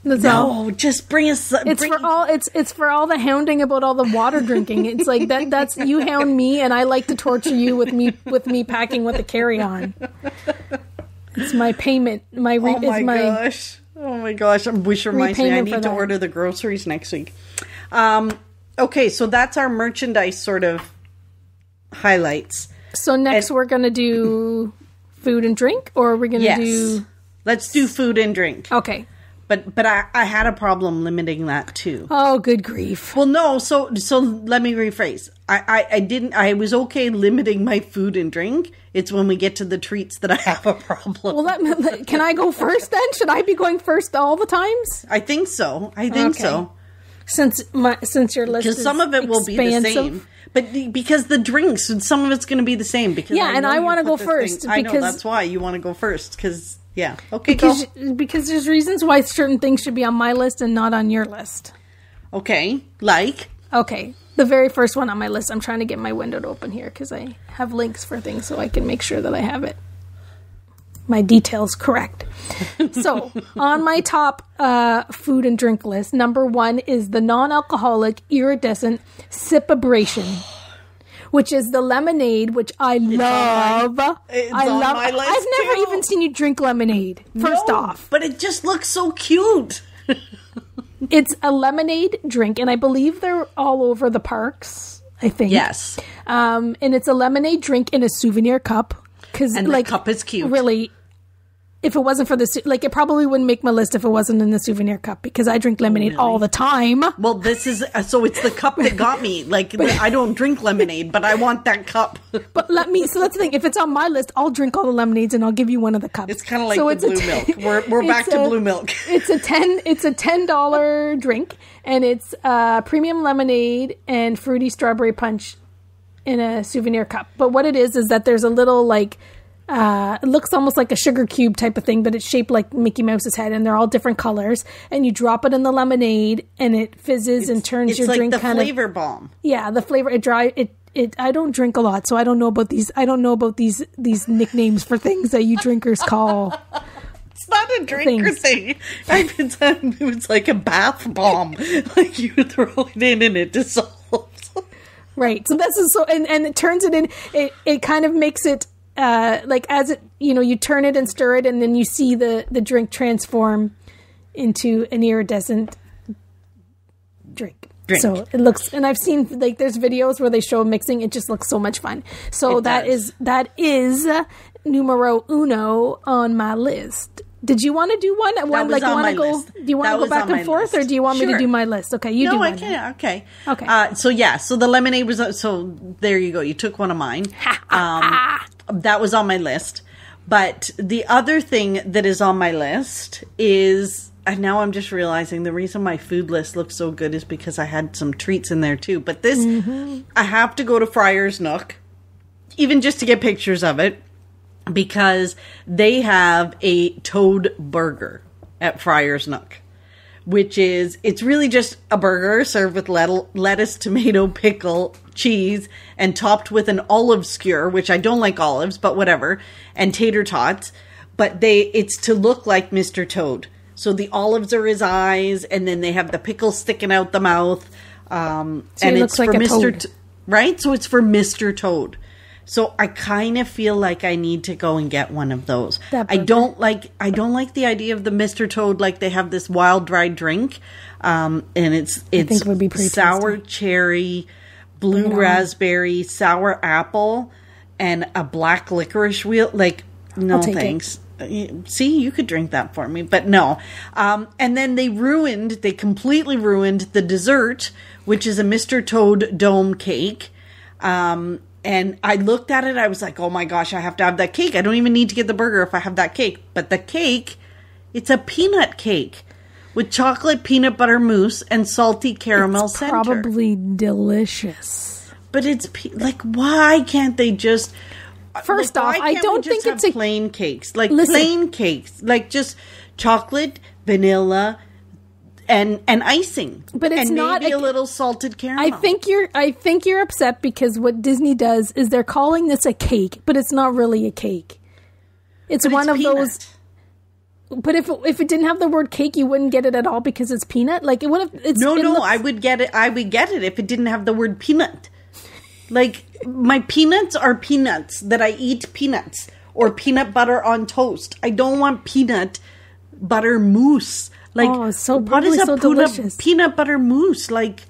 S1: Just bring us.
S2: It's for all the hounding about all the water drinking. It's like that's you hound me, and I like to torture you with me packing with a carry-on. It's my payment. Oh
S1: my gosh! Which reminds me, I need to order the groceries next week. Okay, so that's our merchandise sort of highlights.
S2: So next we're going to do food and drink, or are we going to do...
S1: Let's do food and drink.
S2: Okay.
S1: But I had a problem limiting that too.
S2: Oh, good grief.
S1: Well, no, so let me rephrase. I was okay limiting my food and drink. It's when we get to the treats that I have a problem.
S2: Well, can I go first then? Should I be going first all the times?
S1: I think so. So.
S2: Since your list is
S1: some of it will be the same. But because the drinks, some of it's going to be the same. Because
S2: I want to go first.
S1: I know, that's why you want to go first. Because, okay,
S2: because there's reasons why certain things should be on my list and not on your list.
S1: Okay, like?
S2: Okay, the very first one on my list. I'm trying to get my window to open here because I have links for things so I can make sure that I have it. My details correct. So, on my top food and drink list, number 1 is the non-alcoholic Iridescent Sipabration, which is the lemonade, which I love. I love. My list I've never even seen you drink lemonade. First off,
S1: but it just looks so cute.
S2: It's a lemonade drink, and I believe they're all over the parks. I think
S1: yes.
S2: And it's a lemonade drink in a souvenir cup.
S1: And the cup is cute.
S2: Really, if it wasn't for the... Like, it probably wouldn't make my list if it wasn't in the souvenir cup, because I drink lemonade all the time.
S1: Well, this is... So it's the cup that got me. Like, I don't drink lemonade, but I want that cup.
S2: But so that's the thing. If it's on my list, I'll drink all the lemonades and I'll give you one of the cups.
S1: It's kind of like the blue milk. We're back to blue milk.
S2: It's a $10 drink, and it's premium lemonade and fruity strawberry punch in a souvenir cup. But what it is that there's a little, like, it looks almost like a sugar cube type of thing, but it's shaped like Mickey Mouse's head, and they're all different colors, and you drop it in the lemonade and it fizzes and turns your drink kind of...
S1: It's like the flavor bomb.
S2: Yeah, the flavor, I don't drink a lot, so I don't know about these nicknames for things that you drinkers call...
S1: It's not a drinker thing. It's like a bath bomb. Like, you throw it in and it dissolves.
S2: Right. So this is and it turns it in. It kind of makes it like, as it, you turn it and stir it, and then you see the drink transform into an iridescent drink. So it looks, and I've seen, like, there's videos where they show mixing. It just looks so much fun. So that is numero uno on my list. Did you want to do one? Do you want to go back and forth, or do you want me to do my list? Okay, you do one. No, I can.
S1: Okay. So the lemonade was, so there you go. You took one of mine. That was on my list. But the other thing that is on my list is, and now I'm just realizing the reason my food list looks so good is because I had some treats in there too. But this, I have to go to Friar's Nook, even just to get pictures of it, because they have a toad burger at Friar's Nook, which is, it's really just a burger served with lettuce, tomato, pickle, cheese, and topped with an olive skewer, which I don't like olives, but whatever, and tater tots. But it's to look like Mr. Toad. So the olives are his eyes, and then they have the pickle sticking out the mouth. And it's for Mr. Right? So it's for Mr. Toad. So I kind of feel like I need to go and get one of those. I don't like the idea of the Mr. Toad, like they have this wild dried drink. And it's
S2: I think it would be pretty
S1: sour
S2: tasty.
S1: cherry, blue raspberry, sour apple, and a black licorice wheel. Like, no thanks. See, you could drink that for me, but no. And then they completely ruined the dessert, which is a Mr. Toad dome cake. And I looked at it, I was like, oh my gosh, I have to have that cake. I don't even need to get the burger if I have that cake. But the cake, it's a peanut cake with chocolate peanut butter mousse and salty caramel center.
S2: Probably delicious.
S1: But it's, like, why can't they just...
S2: First off, I don't think it's
S1: plain cakes. Like, plain cakes. Like, just chocolate, vanilla... And icing,
S2: but it's not
S1: maybe a little salted caramel.
S2: I think you're upset because what Disney does is they're calling this a cake, but it's not really a cake. It's one of those. But if it didn't have the word cake, you wouldn't get it at all because it's peanut. Like it would have.
S1: I would get it. I would get it if it didn't have the word peanut. Like my peanuts are peanuts that I eat peanuts or peanut butter on toast. I don't want peanut butter mousse. Like, what is a peanut butter mousse? Like,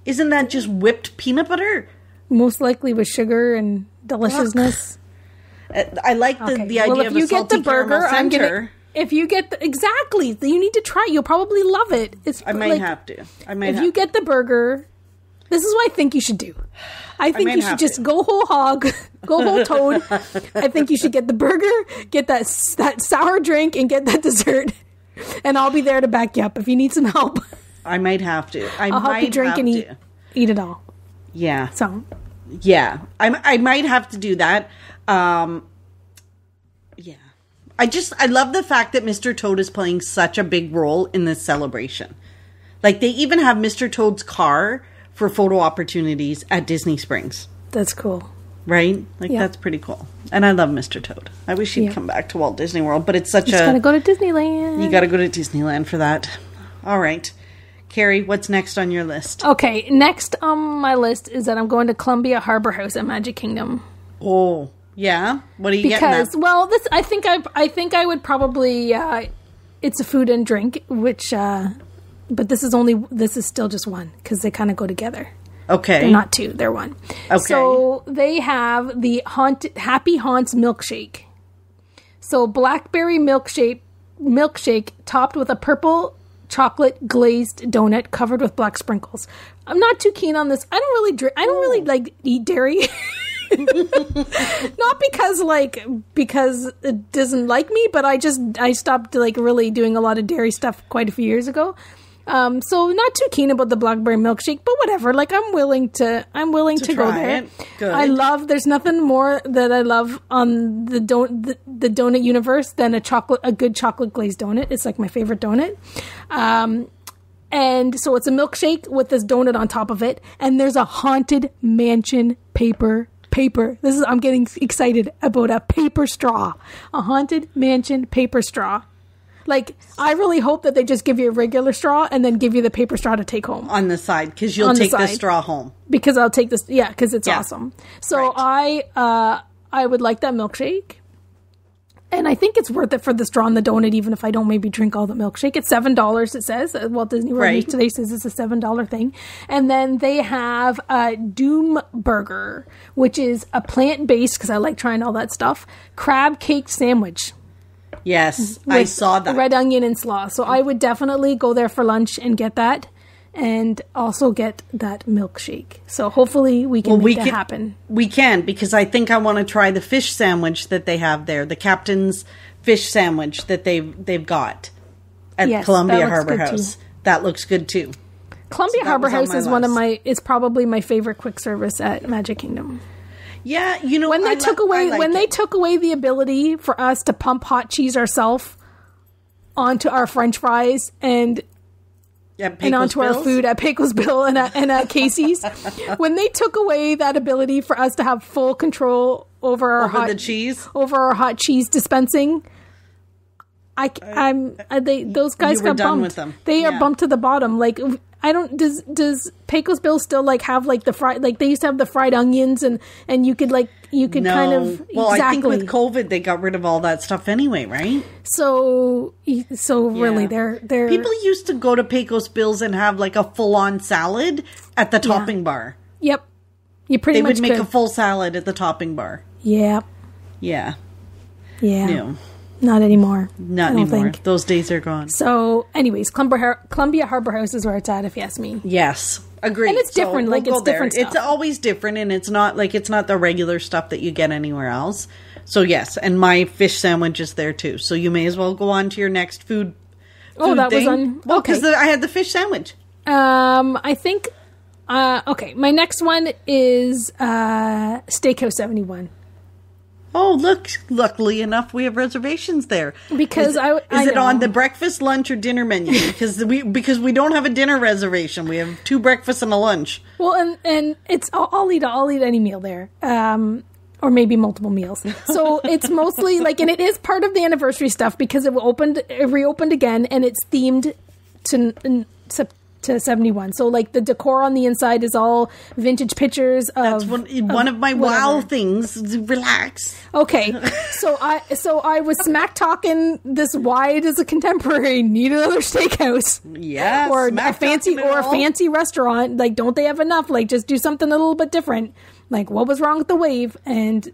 S1: isn't that just whipped peanut butter?
S2: Most likely with sugar and deliciousness.
S1: I like the idea of a salty caramel center.
S2: If you get exactly, you need to try it. You'll probably love it.
S1: I might have to.
S2: If you get the burger, this is what I think you should do. I think you should just go whole hog, go whole toad. I think you should get the burger, get that sour drink, and get that dessert. And I'll be there to back you up if you need some help.
S1: I might have to.
S2: I'll help you drink and eat it all.
S1: Yeah.
S2: So.
S1: Yeah. I might have to do that. Yeah. I love the fact that Mr. Toad is playing such a big role in this celebration. Like, they even have Mr. Toad's car for photo opportunities at Disney Springs.
S2: That's cool.
S1: Right? Like, that's pretty cool. And I love Mr. Toad. I wish he'd come back to Walt Disney World, but it's
S2: You gotta go to Disneyland.
S1: You gotta go to Disneyland for that. All right. Carrie, what's next on your list?
S2: Okay, next on my list is that I'm going to Columbia Harbor House at Magic Kingdom.
S1: Oh, yeah? What are you getting at?
S2: Well, I think I would probably, it's a food and drink, which, but this is still just one, because they kind of go together.
S1: Okay.
S2: They're not two, they're one.
S1: Okay.
S2: So they have the Happy Haunts milkshake. So Blackberry milkshake topped with a purple chocolate glazed donut covered with black sprinkles. I'm not too keen on this. I don't really like eat dairy. Not because it doesn't like me, but I stopped like really doing a lot of dairy stuff quite a few years ago. So not too keen about the Blackberry milkshake, but whatever. Like I'm willing to go there.
S1: Good.
S2: There's nothing more that I love on the donut universe than a good chocolate glazed donut. It's like my favorite donut. And so it's a milkshake with this donut on top of it, and there's a Haunted Mansion paper. I'm getting excited about a paper straw. A Haunted Mansion paper straw. Like, I really hope that they just give you a regular straw and then give you the paper straw to take home.
S1: On the side, because you'll take the straw home.
S2: Because I'll take this, because it's awesome. So right. I would like that milkshake. And I think it's worth it for the straw and the donut, even if I don't maybe drink all the milkshake. It's $7, it says. Walt Disney World today says it's a $7 thing. And then they have a Doom Burger, which is a plant-based, because I like trying all that stuff, crab cake sandwich.
S1: Yes, I saw that.
S2: Red onion and slaw. So I would definitely go there for lunch and get that. And also get that milkshake. So hopefully we can make that happen.
S1: We can, because I think I want to try the fish sandwich that they have there. The Captain's fish sandwich that they've got at Columbia Harbor House. That looks good too.
S2: Columbia Harbor House is it's probably my favorite quick service at Magic Kingdom.
S1: Yeah,
S2: when they took away the ability for us to pump hot cheese ourselves onto our French fries and and onto our food at Pecos Bill and at Casey's. When they took away that ability for us to have full control over our hot cheese dispensing, those guys got bumped. With them. They are bumped to the bottom. Like, I don't. Does Pecos Bill still like have like the fried, like they used to have the fried onions and you could kind of
S1: Well, I think with COVID they got rid of all that stuff anyway, right?
S2: So really, they're
S1: people used to go to Pecos Bill's and have like a full on salad at the topping bar.
S2: Yep, you pretty much
S1: would make a full salad at the topping bar.
S2: Yeah.
S1: Yeah.
S2: No. Not anymore.
S1: Not anymore. Those days are gone.
S2: So, anyways, Columbia Harbor House is where it's at, if you ask me.
S1: Yes. Agreed.
S2: And it's different. So it's different stuff.
S1: It's always different, and it's not the regular stuff that you get anywhere else. So, yes. And my fish sandwich is there, too. So, you may as well go on to your next food
S2: that
S1: thing.
S2: Was on...
S1: Well, because I had the fish sandwich.
S2: I think... okay. My next one is Steakhouse 71.
S1: Oh, look, luckily enough, we have reservations there.
S2: Because
S1: is it on the breakfast, lunch, or dinner menu? Because we don't have a dinner reservation. We have 2 breakfasts and a lunch.
S2: Well, and it's I'll eat any meal there. Or maybe multiple meals. So it's mostly like, and it is part of the anniversary stuff because it reopened again, and it's themed to 71. So like the decor on the inside is all vintage pictures of...
S1: That's one of my wow things. Relax.
S2: Okay. So I was smack talking this wide as a contemporary, need another steakhouse.
S1: Yeah.
S2: Or a fancy restaurant. Like, don't they have enough? Like, just do something a little bit different. Like, what was wrong with the wave? And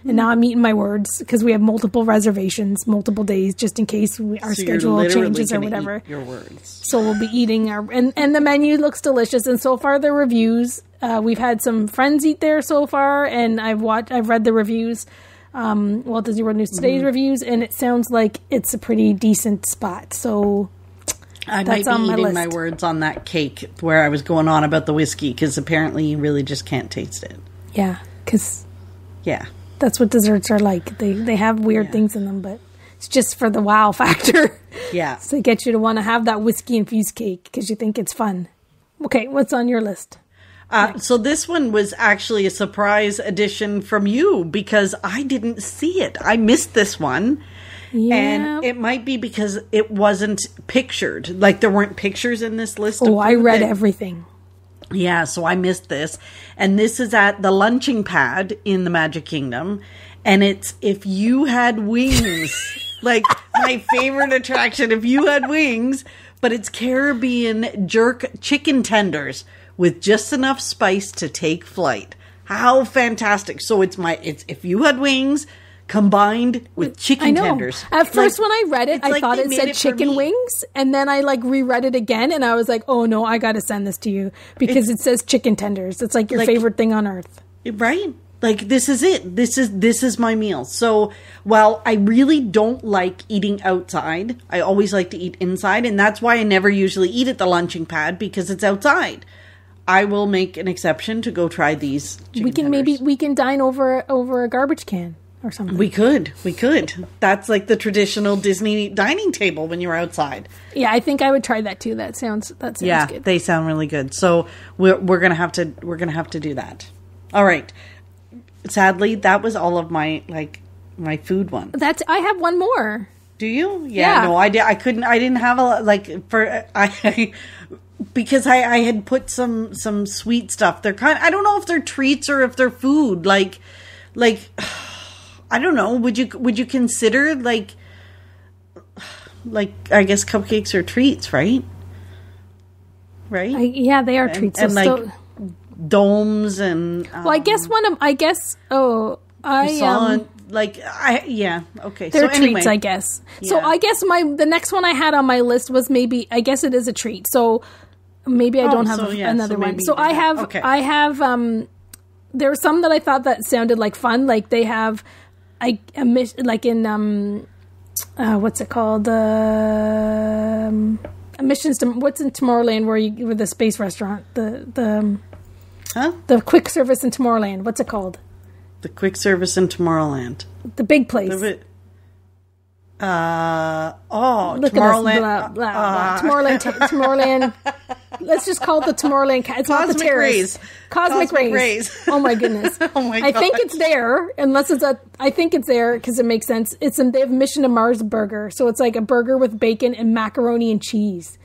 S2: now I'm eating my words because we have multiple reservations, multiple days, just in case our schedule changes or whatever.
S1: Eat your words.
S2: So we'll be eating and the menu looks delicious. And so far the reviews, we've had some friends eat there so far, and I've read the reviews, Walt Disney World News Today's reviews, and it sounds like it's a pretty decent spot. So
S1: I might be eating my words on that cake where I was going on about the whiskey, because apparently you really just can't taste it.
S2: Yeah, because
S1: yeah,
S2: that's what desserts are like. They have weird things in them, but it's just for the wow factor.
S1: Yeah.
S2: So they get you to want to have that whiskey-infused cake because you think it's fun. Okay, what's on your list?
S1: So this one was actually a surprise addition from you because I didn't see it. I missed this one. Yeah. And it might be because it wasn't pictured. Like, there weren't pictures in this list.
S2: Oh, I read everything.
S1: Yeah, so I missed this. And this is at the lunching pad in the Magic Kingdom. And it's If You Had Wings. Like, my favorite attraction, If You Had Wings. But it's Caribbean jerk chicken tenders with just enough spice to take flight. How fantastic. So it's If You Had Wings combined with chicken tenders.
S2: At first, when I read it, I thought it said chicken wings, and then I reread it again, and I was like, "Oh no, I got to send this to you because it says chicken tenders. It's like your favorite thing on earth,
S1: right? Like, this is it. This is my meal." So, while I really don't like eating outside, I always like to eat inside, and that's why I never usually eat at the lunching pad because it's outside. I will make an exception to go try these.
S2: Maybe we can dine over a garbage can. Or something.
S1: We could. That's like the traditional Disney dining table when you're outside.
S2: Yeah, I think I would try that too. That sounds good.
S1: Yeah, they sound really good. So we're gonna have to do that. All right. Sadly, that was all of my food one.
S2: I have one more.
S1: Do you? Yeah. No, I did. I couldn't. I didn't have because I had put some sweet stuff. They're I don't know if they're treats or if they're food. Like. I don't know. Would you consider like I guess cupcakes are treats, right? Right?
S2: Yeah, they are treats.
S1: And domes and
S2: I guess
S1: croissant, okay.
S2: They're treats, I guess. Yeah. So I guess the next one I had on my list was I guess it is a treat. So maybe I don't have another one. So I have there were some that I thought that sounded like fun. Like they have what's it called? Missions to what's in Tomorrowland where the space restaurant, the quick service in Tomorrowland. What's it called?
S1: The quick service in Tomorrowland.
S2: The big place. Look
S1: Tomorrowland.
S2: At us, blah, blah, blah. Tomorrowland. Let's just call it the Tomorrowland. It's not the terrace. Cosmic Rays. Oh my goodness.
S1: Oh my
S2: I think it's there, unless it's I think it's there because it makes sense. They have Mission to Mars burger, so it's like a burger with bacon and macaroni and cheese.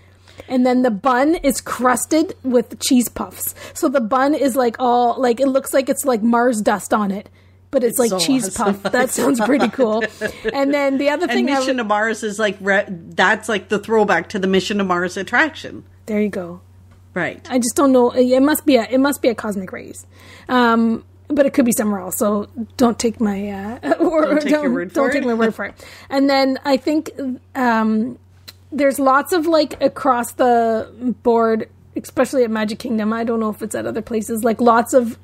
S2: And then the bun is crusted with cheese puffs. So the bun is like all, like, it looks like it's like Mars dust on it. But it's like so cheese awesome. Puff. That sounds pretty cool. And then the other thing...
S1: And Mission to Mars is like, that's like the throwback to the Mission to Mars attraction.
S2: There you go.
S1: Right.
S2: I just don't know. It must be a Cosmic Rays. But it could be somewhere else. So don't take my... don't take my word for it. And then I think... there's lots of, like, across the board, especially at Magic Kingdom, I don't know if it's at other places, like, lots of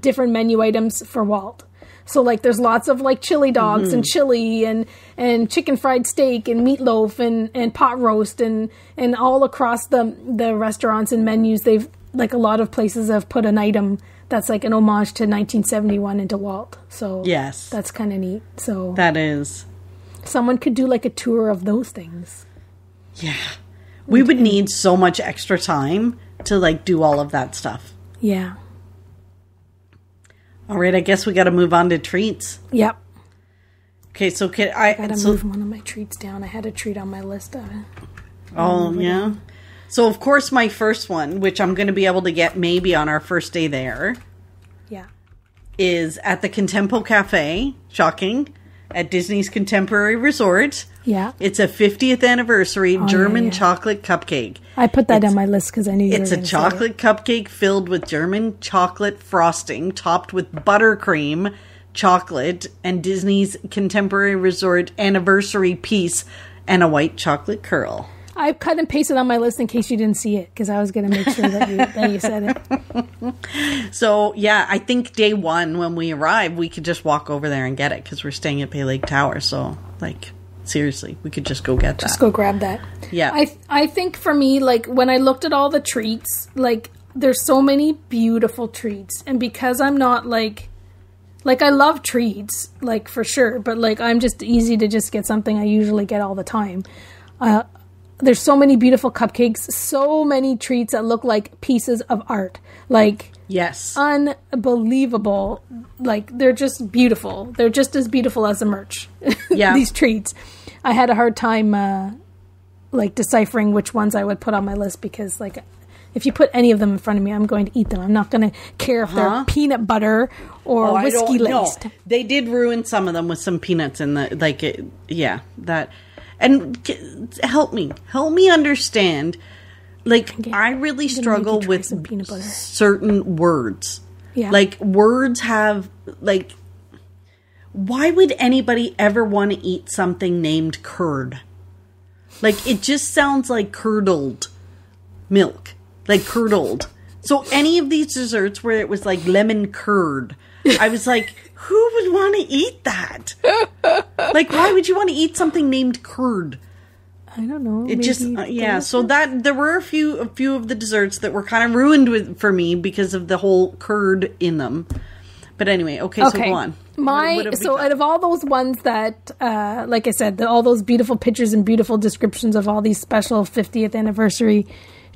S2: different menu items for Walt. So, like, there's lots of, like, chili dogs and chili and chicken fried steak and meatloaf and pot roast and all across the restaurants and menus. They've, like, a lot of places have put an item that's, like, an homage to 1971 into Walt. So,
S1: yes,
S2: that's kind of neat. So
S1: that is.
S2: Someone could do, like, a tour of those things.
S1: Yeah. We would need so much extra time to, like, do all of that stuff.
S2: Yeah.
S1: All right, I guess we got to move on to treats.
S2: Yep.
S1: Okay, so
S2: I got to move one of my treats down. I had a treat on my list.
S1: Yeah. So, of course, my first one, which I'm going to be able to get maybe on our first day there.
S2: Yeah.
S1: Is at the Contempo Cafe. Shocking. At Disney's Contemporary Resort.
S2: Yeah.
S1: It's a 50th anniversary German chocolate cupcake.
S2: I put that on my list because I knew you were
S1: going to say it. It's a chocolate cupcake filled with German chocolate frosting, topped with buttercream, chocolate, and Disney's Contemporary Resort anniversary piece, and a white chocolate curl.
S2: I cut and pasted on my list in case you didn't see it, because I was going to make sure that you said
S1: it. So, yeah, I think day one, when we arrive, we could just walk over there and get it, because we're staying at Bay Lake Tower. So, like, seriously, we could just go get that.
S2: Just go grab that.
S1: Yeah.
S2: I think for me, like, when I looked at all the treats, like, there's so many beautiful treats. And because I'm not, like, I love treats, like, for sure. But, like, I'm just easy to just get something I usually get all the time. There's so many beautiful cupcakes, so many treats that look like pieces of art. Like,
S1: yes,
S2: unbelievable. Like, they're just beautiful. They're just as beautiful as the merch.
S1: Yeah.
S2: These treats. I had a hard time, like, deciphering which ones I would put on my list because, like, if you put any of them in front of me, I'm going to eat them. I'm not going to care if they're peanut butter or whiskey laced.
S1: No. They did ruin some of them with some peanuts in the, like, that. And help me understand. Like, I really struggle with certain words.
S2: Yeah.
S1: Like, words have, like, why would anybody ever want to eat something named curd? Like, it just sounds like curdled milk. Like, curdled. So any of these desserts where it was like lemon curd, I was like, who would want to eat that? Like, why would you want to eat something named curd?
S2: I don't know.
S1: It just, yeah. So that there were a few of the desserts that were kind of ruined for me because of the whole curd in them. But anyway, okay. So go on.
S2: Out of all those ones that, like I said, all those beautiful pictures and beautiful descriptions of all these special 50th anniversary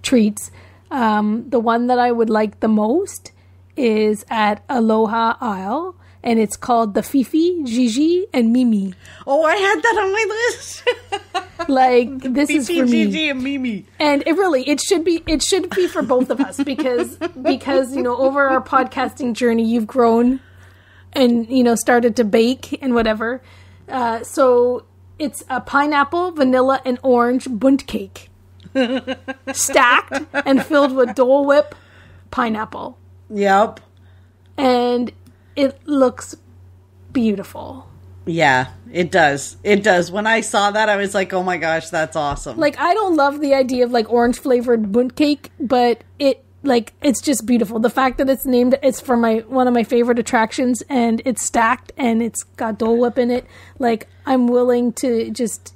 S2: treats, the one that I would like the most is at Aloha Isle. And it's called the Fifi, Gigi, and Mimi.
S1: Oh, I had that on my list.
S2: Like, this
S1: Fifi,
S2: is for me.
S1: Gigi, and Mimi.
S2: And it should be for both of us because you know, over our podcasting journey, you've grown and, you know, started to bake and whatever. So it's a pineapple, vanilla, and orange bundt cake, stacked and filled with Dole Whip pineapple.
S1: Yep.
S2: And it looks beautiful.
S1: Yeah, it does. It does. When I saw that, I was like, oh my gosh, that's awesome.
S2: Like, I don't love the idea of, like, orange flavored bundt cake, but it's just beautiful. The fact that it's for one of my favorite attractions, and it's stacked and it's got Dole Whip in it. Like, I'm willing to just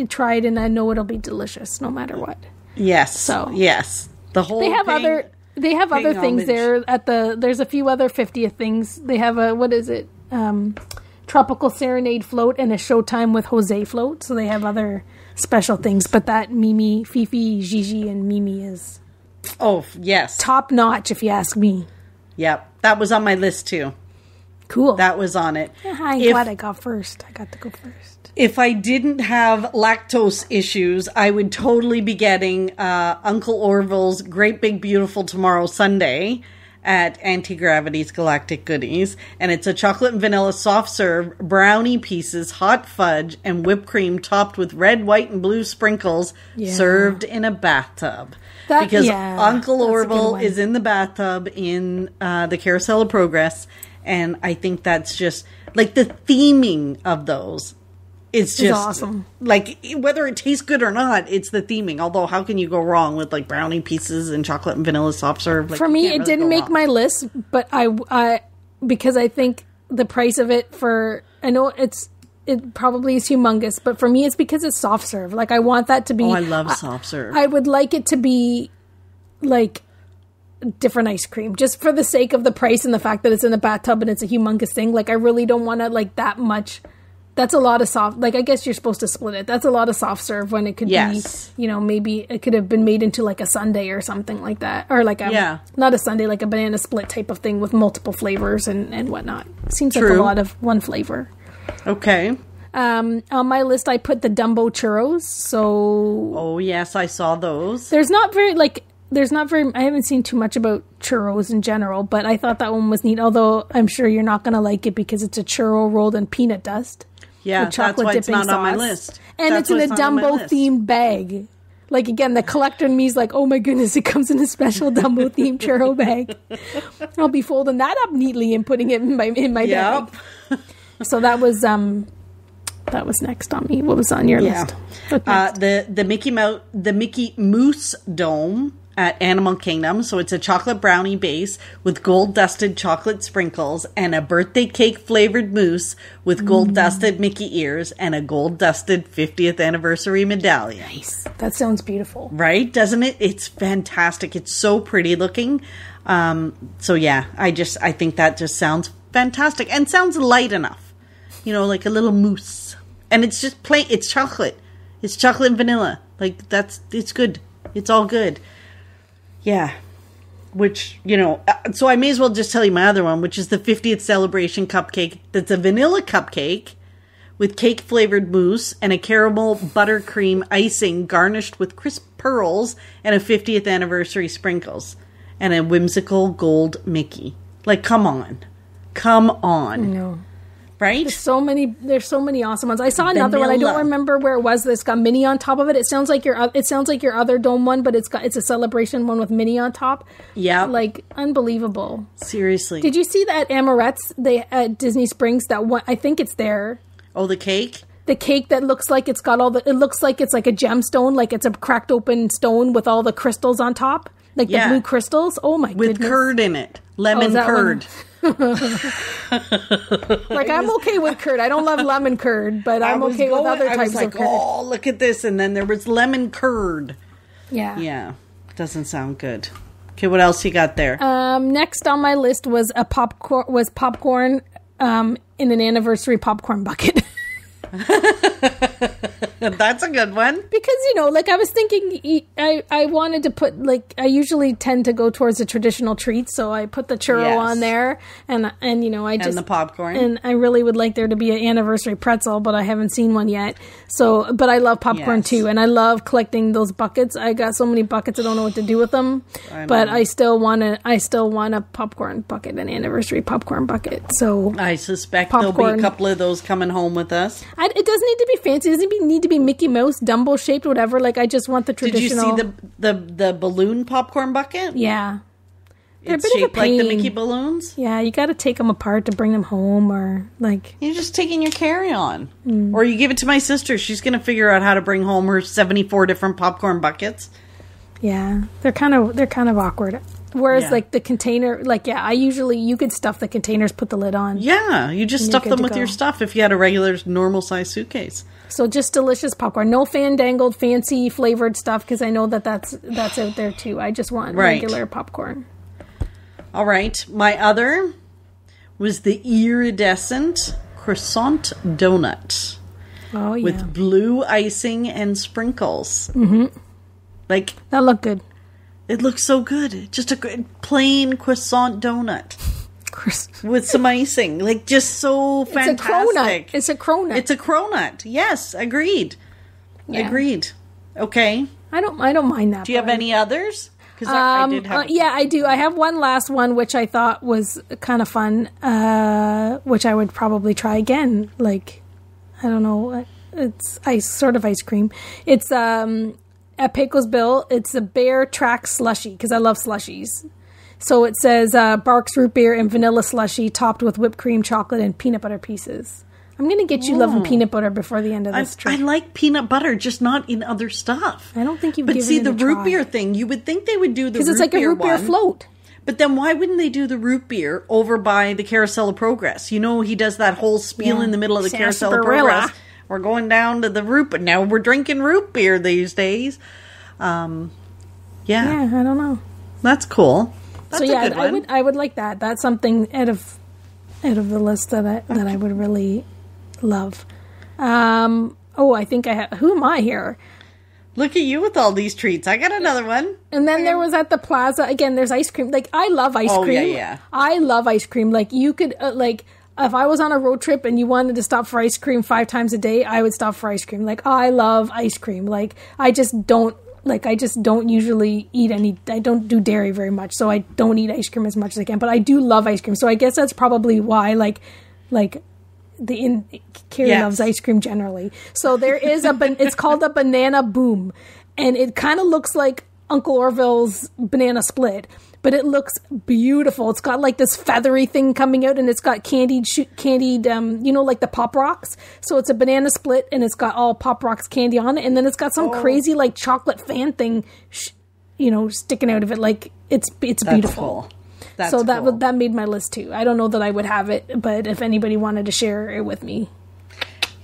S2: try it, and I know it'll be delicious no matter what. Yes. So
S1: yes, the whole
S2: They have other things there there's a few other 50th things. They have what is it? Tropical Serenade float and a Showtime with Jose float. So they have other special things. But that Mimi, Fifi, Gigi, and Mimi is...
S1: Oh, yes.
S2: top notch, if you ask me.
S1: Yep. That was on my list, too.
S2: Cool.
S1: That was on it.
S2: I'm glad I got first. I got to go first.
S1: If I didn't have lactose issues, I would totally be getting Uncle Orville's Great Big Beautiful Tomorrow Sundae at Anti-Gravity's Galactic Goodies. And it's a chocolate and vanilla soft serve, brownie pieces, hot fudge, and whipped cream topped with red, white, and blue sprinkles served in a bathtub. Because Uncle Orville is in the bathtub in the Carousel of Progress. And I think that's just, like, the theming of those. It's just
S2: awesome.
S1: Like, whether it tastes good or not, it's the theming. Although, how can you go wrong with, like, brownie pieces and chocolate and vanilla soft serve? Like,
S2: for me, it didn't make my list, but I because I think the price of it I know it probably is humongous, but for me, it's because it's soft serve. Like, I want that to be... Oh,
S1: I love soft serve.
S2: I would like it to be, like, different ice cream, just for the sake of the price and the fact that it's in a bathtub and it's a humongous thing. Like, I really don't want to, like, that much... That's a lot of soft... Like, I guess you're supposed to split it. That's a lot of soft serve when it could be... You know, maybe it could have been made into, like, a sundae or something like that. Or, like, not a sundae, like a banana split type of thing with multiple flavors and whatnot. Seems like a lot of one flavor.
S1: Okay.
S2: On my list, I put the Dumbo churros. So...
S1: Oh, yes, I saw those.
S2: There's not very... I haven't seen too much about churros in general, but I thought that one was neat. Although I'm sure you're not going to like it because it's a churro rolled in peanut dust.
S1: Yeah, that's why it's not on my list.
S2: And it's in a Dumbo-themed bag. Like, again, the collector in me is like, oh my goodness, it comes in a special Dumbo-themed churro bag. I'll be folding that up neatly and putting it in my bag. So that was next on me. What was on your list?
S1: The Mickey Moose Dome at Animal Kingdom. So it's a chocolate brownie base with gold dusted chocolate sprinkles and a birthday cake flavored mousse with gold dusted Mickey ears and a gold dusted 50th anniversary medallion.
S2: Nice. That sounds beautiful.
S1: Right? Doesn't it? It's fantastic. It's so pretty looking. So yeah, I think that just sounds fantastic and sounds light enough. You know, like a little mousse. And it's just plain, it's chocolate. It's chocolate and vanilla. Like, it's good. It's all good. Yeah. Which, you know, so I may as well just tell you my other one, which is the 50th Celebration Cupcake. That's a vanilla cupcake with cake-flavored mousse and a caramel buttercream icing garnished with crisp pearls and a 50th anniversary sprinkles. And a whimsical gold Mickey. Like, come on. Come on.
S2: No.
S1: Right?
S2: There's so many awesome ones. I saw another one. I don't remember where it was. That's got Minnie on top of it. It sounds like your other dome one, but it's a celebration one with Minnie on top.
S1: Yeah,
S2: like unbelievable.
S1: Seriously,
S2: did you see that Amorette's at Disney Springs? That one, I think it's there.
S1: Oh, the cake.
S2: The cake that looks like it's got all the. It looks like it's like a gemstone, like it's a cracked open stone with all the crystals on top, like the blue crystals. Oh my goodness!
S1: With curd in it, lemon curd.
S2: Like, I'm okay with curd. I don't love lemon curd, but I'm okay with other types of curd.
S1: Oh, look at this. And then there was lemon curd.
S2: Yeah.
S1: Doesn't sound good. Okay, what else you got there?
S2: Next on my list was popcorn in an anniversary popcorn bucket.
S1: That's a good one.
S2: Because, you know, like I was thinking, I wanted to put, like, I usually tend to go towards the traditional treats, so I put the churro on there, and you know, and the popcorn, and I really would like there to be an anniversary pretzel, but I haven't seen one yet. So, but I love popcorn too, and I love collecting those buckets. I got so many buckets, I don't know what to do with them, but I still want a popcorn bucket, an anniversary popcorn bucket. So
S1: I suspect there'll be a couple of those coming home with us.
S2: It doesn't need to be fancy. It doesn't need to be Mickey Mouse, Dumbo shaped, whatever. Like, I just want the traditional.
S1: Did you see the balloon popcorn bucket?
S2: Yeah.
S1: It's shaped like the Mickey balloons?
S2: Yeah, you got to take them apart to bring them home, or like...
S1: You're just taking your carry-on. Or you give it to my sister. She's going to figure out how to bring home her 74 different popcorn buckets.
S2: Yeah, they're kind of awkward. Whereas, like, the container, like, you could stuff the containers, put the lid on.
S1: Yeah, you just stuff them with your stuff if you had a regular, normal-sized suitcase.
S2: So just delicious popcorn. No fandangled, fancy flavored stuff, because I know that's out there, too. I just want regular popcorn. All
S1: right. My other was the Iridescent croissant donut.
S2: Oh, yeah.
S1: With blue icing and sprinkles.
S2: Mm-hmm.
S1: Like,
S2: that looked good.
S1: It looks so good. Just a plain croissant donut. With some icing. Like, just so fantastic.
S2: It's a cronut.
S1: It's a cronut. Yes, agreed. Yeah. Agreed. Okay.
S2: I don't mind that.
S1: Do you have any others? Because I did have.
S2: Yeah, I do. I have one last one, which I thought was kind of fun, which I would probably try again. Like, I don't know. It's sort of ice cream. It's at Pecos Bill. It's a Bear Track slushie because I love slushies. So it says Barks root beer and vanilla slushie topped with whipped cream, chocolate, and peanut butter pieces. I'm going to get you loving peanut butter before the end of this trip.
S1: I like peanut butter, just not in other stuff.
S2: I don't think you've
S1: given it a try. But see, the root beer thing, you would think they would do the root beer one. Because it's like a root beer float. But then why wouldn't they do the root beer over by the Carousel of Progress? You know, he does that whole spiel in the middle of the Carousel of Progress. We're going down to the root, but now we're drinking root beer these days. Yeah,
S2: I don't know.
S1: That's cool. That's
S2: a good one. I would like that. That's something out of the list that I would really love. I think I have. Who am I here?
S1: Look at you with all these treats. I got another one.
S2: And then there was at the plaza again. There's ice cream. Like, I love ice cream.
S1: Yeah.
S2: I love ice cream. Like, you could if I was on a road trip and you wanted to stop for ice cream 5 times a day, I would stop for ice cream. Like, I love ice cream. Like, I just don't usually eat I don't do dairy very much, so I don't eat ice cream as much as I can. But I do love ice cream, so I guess that's probably why. Carrie loves ice cream generally. So there is it's called a banana boom, and it kind of looks like Uncle Orville's banana split, but it looks beautiful. It's got like this feathery thing coming out, and it's got candied, like the Pop Rocks. So it's a banana split, and it's got all Pop Rocks candy on it, and then it's got some crazy like chocolate fan thing, sticking out of it. Like, it's beautiful.
S1: Cool. That's
S2: so
S1: cool.
S2: that made my list too. I don't know that I would have it, but if anybody wanted to share it with me,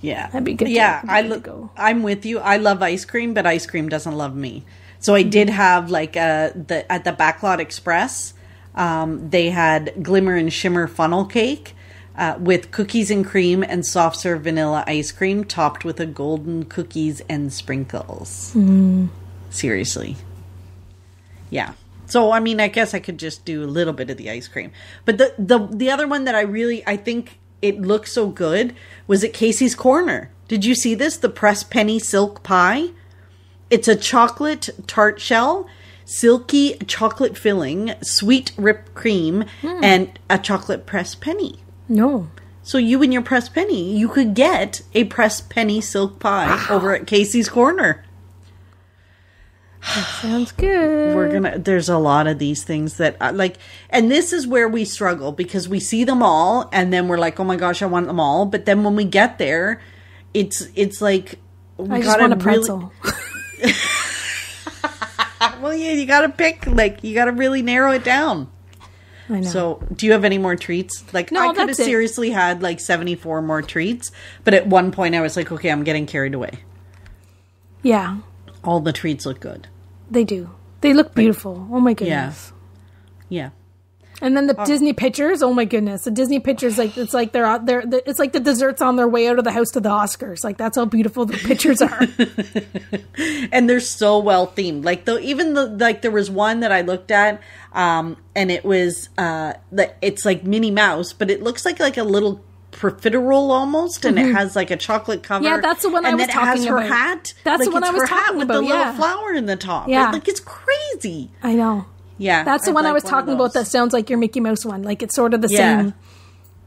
S2: that'd be good.
S1: Yeah, I'm with you. I love ice cream, but ice cream doesn't love me. So I did have at the Backlot Express, they had Glimmer and Shimmer funnel cake with cookies and cream and soft serve vanilla ice cream topped with a golden cookies and sprinkles. Seriously, yeah. So, I mean, I guess I could just do a little bit of the ice cream. But the other one that I think it looked so good was at Casey's Corner. Did you see this? The pressed penny silk pie. It's a chocolate tart shell, silky chocolate filling, sweet whipped cream, and a chocolate pressed penny.
S2: No.
S1: So you and your pressed penny, you could get a pressed penny silk pie over at Casey's Corner.
S2: That sounds good.
S1: There's a lot of these things that and this is where we struggle because we see them all and then we're like, oh my gosh, I want them all. But then when we get there, it's like,
S2: I just want a pretzel.
S1: Well, yeah, you got to pick, you got to really narrow it down.
S2: I know.
S1: So do you have any more treats? No, I could have seriously had 74 more treats. But at one point I was like, okay, I'm getting carried away.
S2: Yeah.
S1: All the treats look good.
S2: They do. They look beautiful. Oh my goodness.
S1: Yeah.
S2: And then the Disney pictures. Oh my goodness. The Disney pictures, it's like they're out there. It's like the desserts on their way out of the house to the Oscars. Like, that's how beautiful the pictures are.
S1: And they're so well themed. There was one that I looked at, and it was it's like Minnie Mouse, but it looks like a little profiterole almost, and it has a chocolate cover.
S2: Yeah, that's the one I was talking about. And it has her
S1: hat.
S2: That's the one I was talking about.
S1: With the little flower in the top.
S2: Yeah.
S1: It's crazy.
S2: I know.
S1: Yeah.
S2: That's the one I was talking about that sounds like your Mickey Mouse one. Like, it's sort of the same.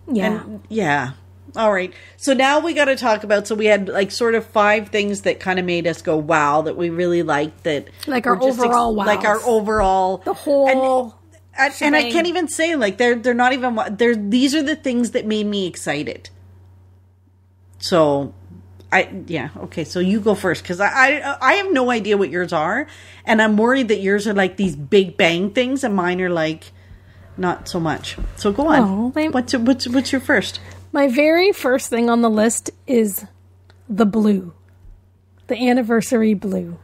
S2: Yeah.
S1: All right. So now we got to talk about, so we had sort of 5 things that kind of made us go, wow, that we really liked, that.
S2: Our overall wow.
S1: Our overall.
S2: The whole.
S1: And I can't even say, they're not even, these are the things that made me excited. So, okay, so you go first, because I have no idea what yours are, and I'm worried that yours are these big bang things, and mine are not so much. So go on. Oh, what's your first?
S2: My very first thing on the list is the blue. The anniversary blue.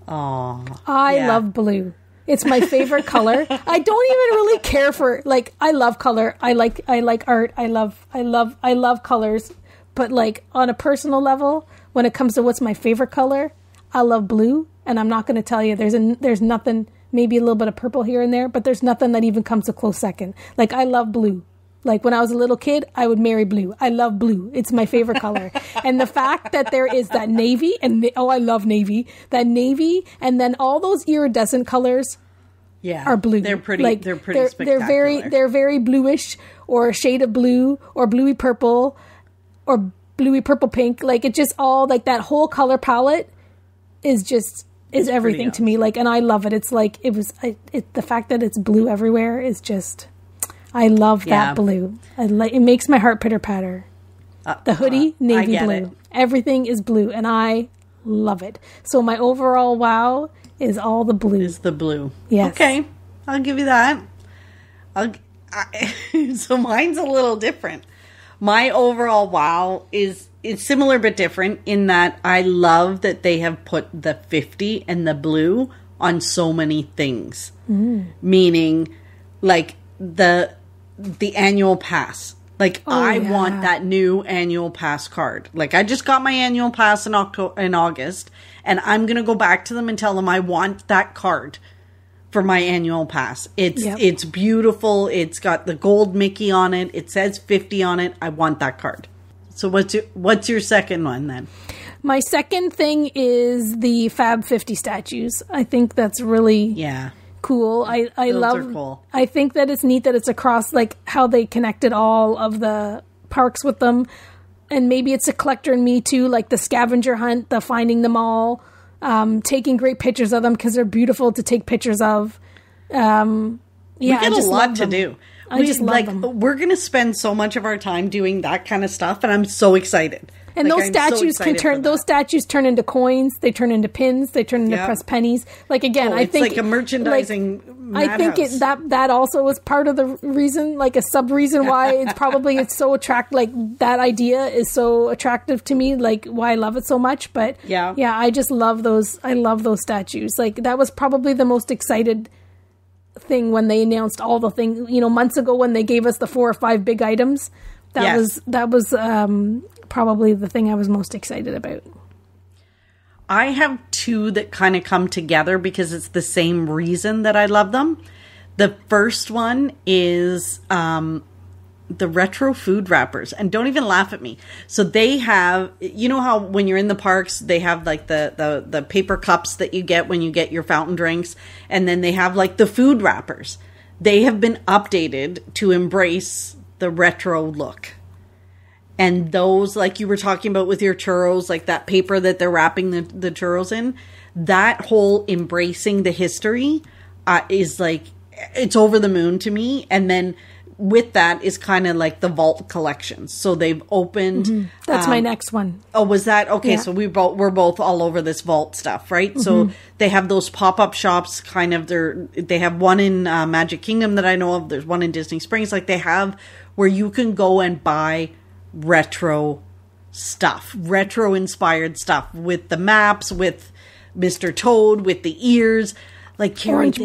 S1: Oh,
S2: I love blue. It's my favorite color. I don't even really care for, like, I love color. I like art. I love colors. But like on a personal level, when it comes to what's my favorite color, I love blue. And I'm not going to tell you, there's nothing, maybe a little bit of purple here and there, but there's nothing that even comes a close second. Like, I love blue. Like, when I was a little kid, I would marry blue. I love blue. It's my favorite color. And the fact that there is that navy, and I love navy, that navy, and then all those iridescent colors are blue.
S1: They're pretty, like, they're spectacular.
S2: They're very bluish, or a shade of blue, or bluey purple, or bluey purple pink. Like, it just all, like, that whole color palette is everything to me. Like, and I love it. It's like, the fact that it's blue everywhere is just... I love that blue. It makes my heart pitter patter. The hoodie, navy blue. It. Everything is blue, and I love it. So my overall wow is all the blue.
S1: Is the blue.
S2: Yes.
S1: Okay, I'll give you that. So mine's a little different. My overall wow is similar but different in that I love that they have put the 50 and the blue on so many things. Meaning, like, the annual pass. Like, I want that new annual pass card. Like, I just got my annual pass in August, and I'm going to go back to them and tell them I want that card for my annual pass. It's beautiful. It's got the gold Mickey on it. It says 50 on it. I want that card. So what's your second one then?
S2: My second thing is the Fab 50 statues. I think that's really... cool. I love. Cool. I think that it's neat that it's across, like, how they connected all of the parks with them, and maybe it's a collector in me too, like the scavenger hunt, the finding them all, taking great pictures of them because they're beautiful to take pictures of. We get
S1: a lot to do.
S2: I just love them.
S1: We're going to spend so much of our time doing that kind of stuff, and I'm so excited.
S2: And those statues statues turn into coins. They turn into pins. They turn into pressed pennies. Like, again, I think
S1: it's like a merchandising.
S2: Like, I think that also was part of the reason, like a sub reason why it's so attractive. Like, that idea is so attractive to me. Like, why I love it so much. But I just love those. I love those statues. Like, that was probably the most excited thing when they announced all the things. You know, months ago when they gave us the 4 or 5 big items. That was probably the thing I was most excited about.
S1: I have 2 that kind of come together because it's the same reason that I love them. The first one is the retro food wrappers. And don't even laugh at me. So they have, you know how when you're in the parks, they have like the paper cups that you get when you get your fountain drinks. And then they have like the food wrappers. They have been updated to embrace the retro look. And those, like you were talking about with your churros, like that paper that they're wrapping the churros in, that whole embracing the history is like, it's over the moon to me. And then with that is kind of like the vault collections. So they've opened.
S2: That's my next one.
S1: Oh, was that? Okay, so we're both all over this vault stuff, right? So they have those pop-up shops, kind of. They have one in Magic Kingdom that I know of. There's one in Disney Springs. Like, they have where you can go and buy retro stuff, retro inspired stuff with the maps, with Mr. Toad, with the ears, like
S2: Orange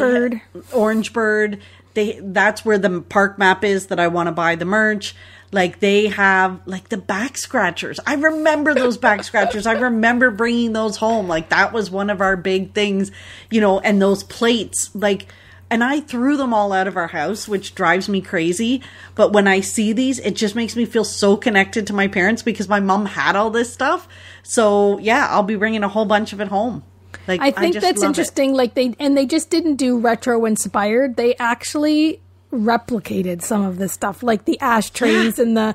S2: Bird.
S1: That's where the park map is that I want to buy the merch. Like, they have like the back scratchers. I remember those back scratchers. I remember bringing those home. Like, that was one of our big things, you know, and those plates, like, and I threw them all out of our house, which drives me crazy. But when I see these, it just makes me feel so connected to my parents because my mom had all this stuff. So, yeah, I'll be bringing a whole bunch of it home. Like,
S2: I think that's interesting. Like, they just didn't do retro inspired. They actually replicated some of this stuff, like the ashtrays and the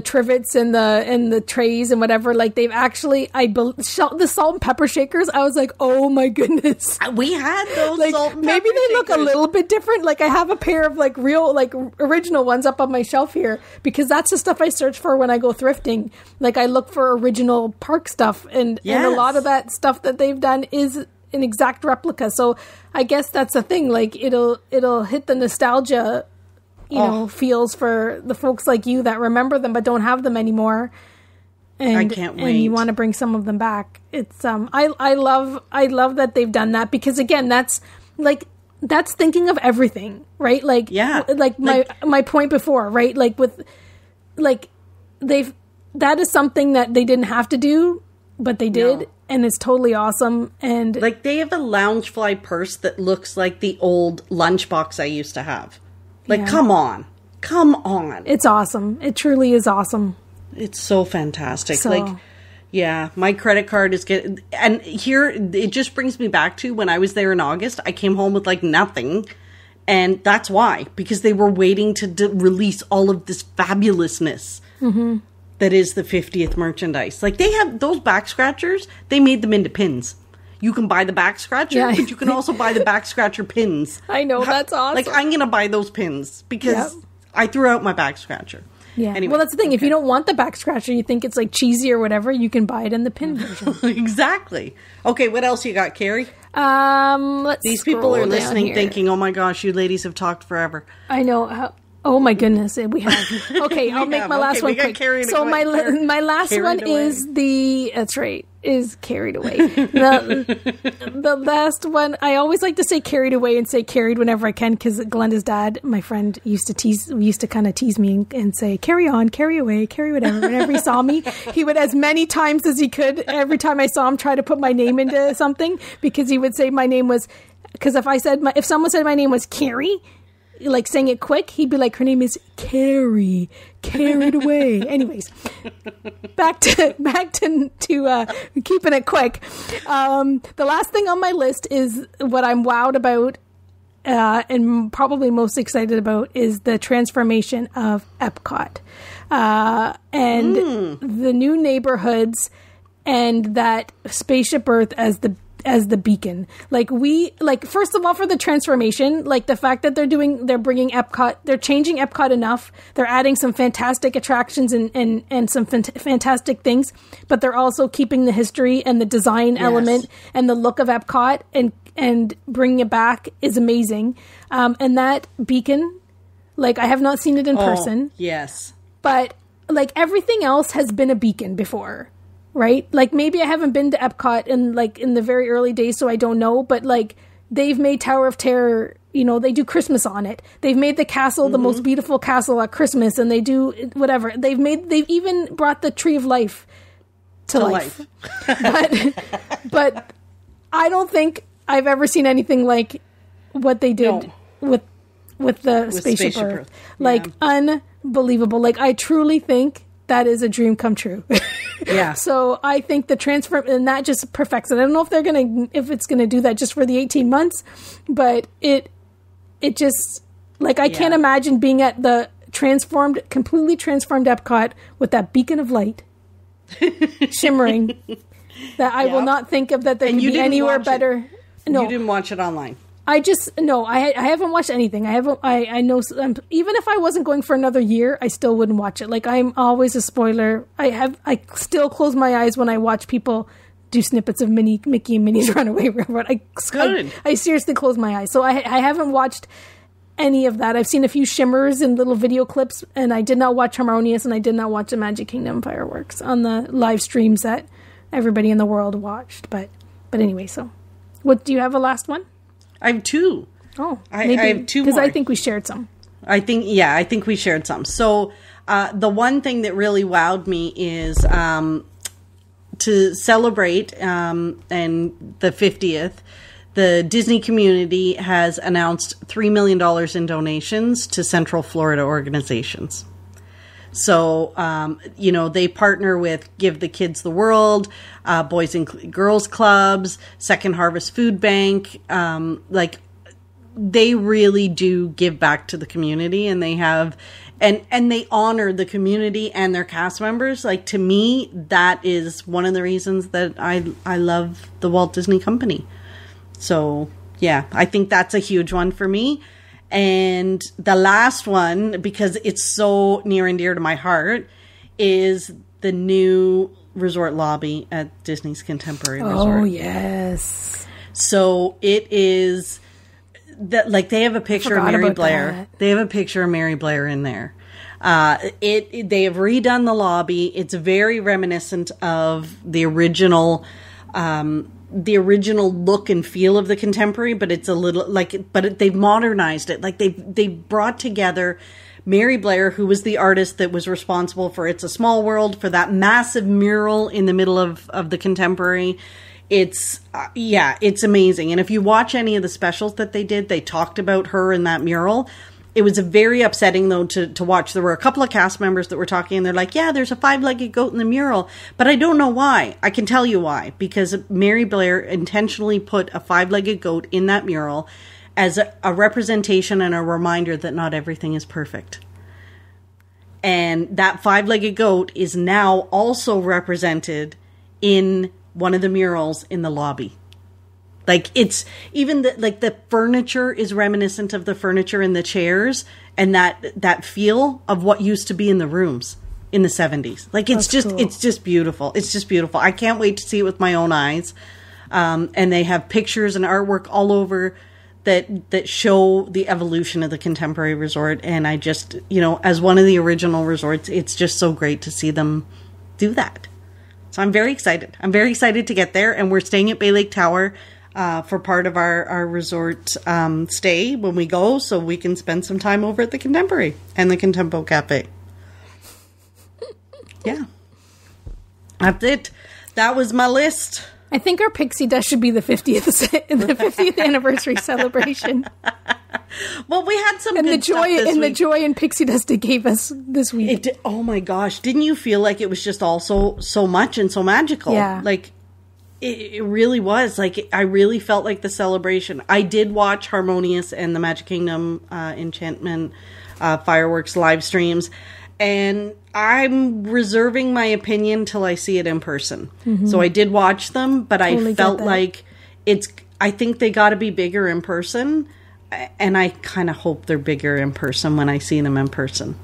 S2: trivets and the trays and whatever. Like, they've actually, the salt and pepper shakers, I was like, oh my goodness,
S1: we had those. Like, salt and pepper
S2: maybe they
S1: shakers.
S2: Look a little bit different. Like, I have a pair of like real, like original ones up on my shelf here because that's the stuff I search for when I go thrifting. Like, I look for original park stuff, and a lot of that stuff that they've done is an exact replica. So I guess that's the thing. Like, it'll hit the nostalgia, you know, feels for the folks like you that remember them but don't have them anymore. And,
S1: I can't wait.
S2: And you want to bring some of them back. It's I love that they've done that because, again, that's like that's thinking of everything, right? Like, like my point before, right? Like with, like that is something that they didn't have to do, but they did. No. And it's totally awesome. And
S1: like they have a Loungefly purse that looks like the old lunchbox I used to have. Like, come on.
S2: It's awesome. It truly is awesome.
S1: It's so fantastic. So, like, yeah, my credit card is getting, and here it just brings me back to when I was there in August. I came home with like nothing, and that's why, because they were waiting to release all of this fabulousness that is the 50th merchandise. Like they have those back scratchers, they made them into pins. You can buy the back scratcher, but you can also buy the back scratcher pins.
S2: I know, that's awesome.
S1: Like I'm gonna buy those pins because I threw out my back scratcher.
S2: Yeah. Anyway, well, that's the thing. Okay. If you don't want the back scratcher, you think it's like cheesy or whatever, you can buy it in the pin version.
S1: Exactly. Okay, what else you got, Carrie? These people are listening thinking, oh my gosh, you ladies have talked forever.
S2: I know. Oh my goodness, we have. Okay, I'll make my last one quick. So my last one is that's right, is Carried Away. The last one, I always like to say Carried Away and say carried whenever I can, because Glenda's dad, my friend, used to kind of tease me and say, carry on, carry away, carry whatever. Whenever he saw me, he would, as many times as he could, every time I saw him, try to put my name into something, because he would say my name was, because if someone said my name was Carrie, like saying it quick, he'd be like, her name is Carrie, carried away. Anyways, back to keeping it quick. The last thing on my list is what I'm wowed about, and probably most excited about, is the transformation of Epcot, and the new neighborhoods, and that Spaceship Earth as the beacon. First of all, for the transformation, like the fact that they're bringing Epcot, they're changing Epcot enough, they're adding some fantastic attractions and some fantastic things, but they're also keeping the history and the design element and the look of Epcot and bringing it back is amazing. And that beacon, like, I have not seen it in person.
S1: Yes.
S2: But like everything else has been a beacon before. Right? Like maybe I haven't been to Epcot in the very early days, so I don't know, but like they've made Tower of Terror, they do Christmas on it. They've made the castle the most beautiful castle at Christmas, and they do whatever. They've even brought the Tree of Life to life. But I don't think I've ever seen anything like what they did with the Spaceship Earth. Like unbelievable. Like I truly think that is a dream come true. Yeah. So I think the transfer, and that just perfects it. I don't know if it's gonna do that just for the 18 months, but it just, like, I can't imagine being at the completely transformed Epcot with that beacon of light shimmering, that I will not think of that there could be anywhere better. No,
S1: you didn't watch it online.
S2: I haven't watched anything. I know, even if I wasn't going for another year, I still wouldn't watch it. Like, I'm always a spoiler. I still close my eyes when I watch people do snippets of Mickey and Minnie's Runaway Railroad. I seriously close my eyes. So I haven't watched any of that. I've seen a few shimmers and little video clips, and I did not watch Harmonious, and I did not watch the Magic Kingdom fireworks on the live streams that everybody in the world watched. But anyway, so what, do you have a last one?
S1: I have two.
S2: Oh,
S1: maybe, I have two more.
S2: Because I think we shared some.
S1: I think we shared some. So the one thing that really wowed me is to celebrate and the 50th, the Disney community has announced $3 million in donations to Central Florida organizations. So, they partner with Give the Kids the World, Boys and Girls Clubs, Second Harvest Food Bank. They really do give back to the community, and they have, and they honor the community and their cast members. Like, to me, that is one of the reasons that I love the Walt Disney Company. So, yeah, I think that's a huge one for me. And the last one, because it's so near and dear to my heart, is the new resort lobby at Disney's Contemporary Resort.
S2: Oh, yes.
S1: So it is that, like, they have a picture of Mary Blair. That. They have a picture of Mary Blair in there. They have redone the lobby. It's very reminiscent of the original the original look and feel of the contemporary, but it's a little like, but they've modernized it. Like they've brought together Mary Blair, who was the artist that was responsible for It's a Small World, for that massive mural in the middle of the contemporary. It's, it's amazing. And if you watch any of the specials that they did, they talked about her in that mural. It was very upsetting, though, to watch. There were a couple of cast members that were talking, and they're like, yeah, there's a 5-legged goat in the mural. But I don't know why. I can tell you why. Because Mary Blair intentionally put a 5-legged goat in that mural as a representation and a reminder that not everything is perfect. And that 5-legged goat is now also represented in one of the murals in the lobby. Like, it's even the furniture is reminiscent of the furniture in the chairs and that feel of what used to be in the rooms in the 70s. Like, it's just beautiful. It's just beautiful. I can't wait to see it with my own eyes. And they have pictures and artwork all over that show the evolution of the contemporary resort. And I just, as one of the original resorts, it's just so great to see them do that. So I'm very excited. I'm very excited to get there. And we're staying at Bay Lake Tower for part of our resort stay when we go, so we can spend some time over at the Contemporary and the Contempo Cafe. Yeah. That's it. That was my list.
S2: I think our pixie dust should be the 50th anniversary celebration.
S1: Well, we had some
S2: and
S1: good stuff this week.
S2: the joy and pixie dust it gave us this week.
S1: Oh my gosh! Didn't you feel like it was just also so much and so magical?
S2: Yeah.
S1: Like it really was. Like I really felt like the celebration. I did watch Harmonious and the Magic Kingdom Enchantment fireworks live streams. And I'm reserving my opinion till I see it in person. Mm-hmm. So I did watch them, but I felt like I think they got to be bigger in person. And I kind of hope they're bigger in person when I see them in person.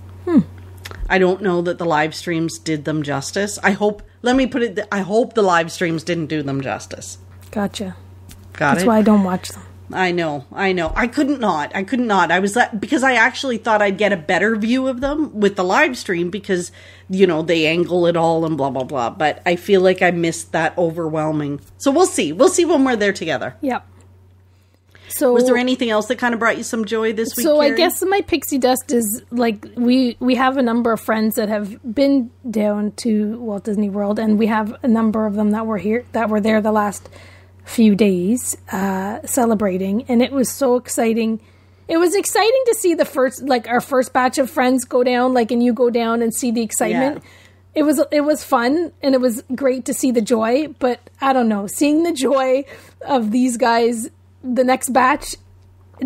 S1: I don't know that the live streams did them justice. I hope the live streams didn't do them justice.
S2: Gotcha.
S1: That's
S2: why I don't watch them.
S1: I know. I couldn't not. I was because I actually thought I'd get a better view of them with the live stream because, they angle it all and blah, blah, blah. But I feel like I missed that overwhelming. So we'll see. We'll see when we're there together.
S2: Yep. So
S1: was there anything else that kind of brought you some joy this week, Carrie?
S2: I guess my pixie dust is like we have a number of friends that have been down to Walt Disney World, and we have a number of them that were there the last few days celebrating, and it was so exciting. It was exciting to see our first batch of friends go down, and you go down and see the excitement. Yeah. It was fun, and it was great to see the joy, but I don't know, seeing the joy of these guys, the next batch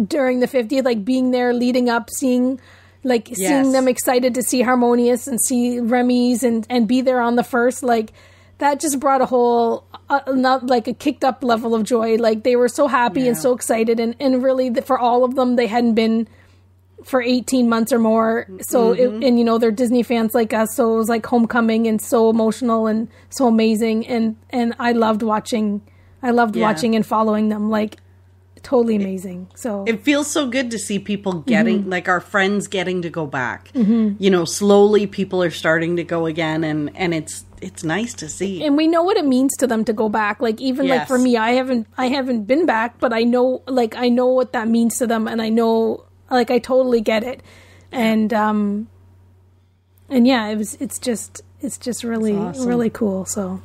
S2: during the 50th, being there leading up, seeing them excited to see Harmonious and see Remy's and be there on the first, that just brought a whole, not a kicked up level of joy. They were so happy and so excited. And really, for all of them, they hadn't been for 18 months or more. So, they're Disney fans like us. So it was homecoming and so emotional and so amazing. And I loved watching and following them. Totally amazing. So
S1: it feels so good to see people getting, our friends getting to go back. Mm-hmm. Slowly people are starting to go again, and it's nice to see.
S2: And we know what it means to them to go back. For me, I haven't been back, but I know what that means to them, and I know, I totally get it. And it's just really, awesome. Really cool. So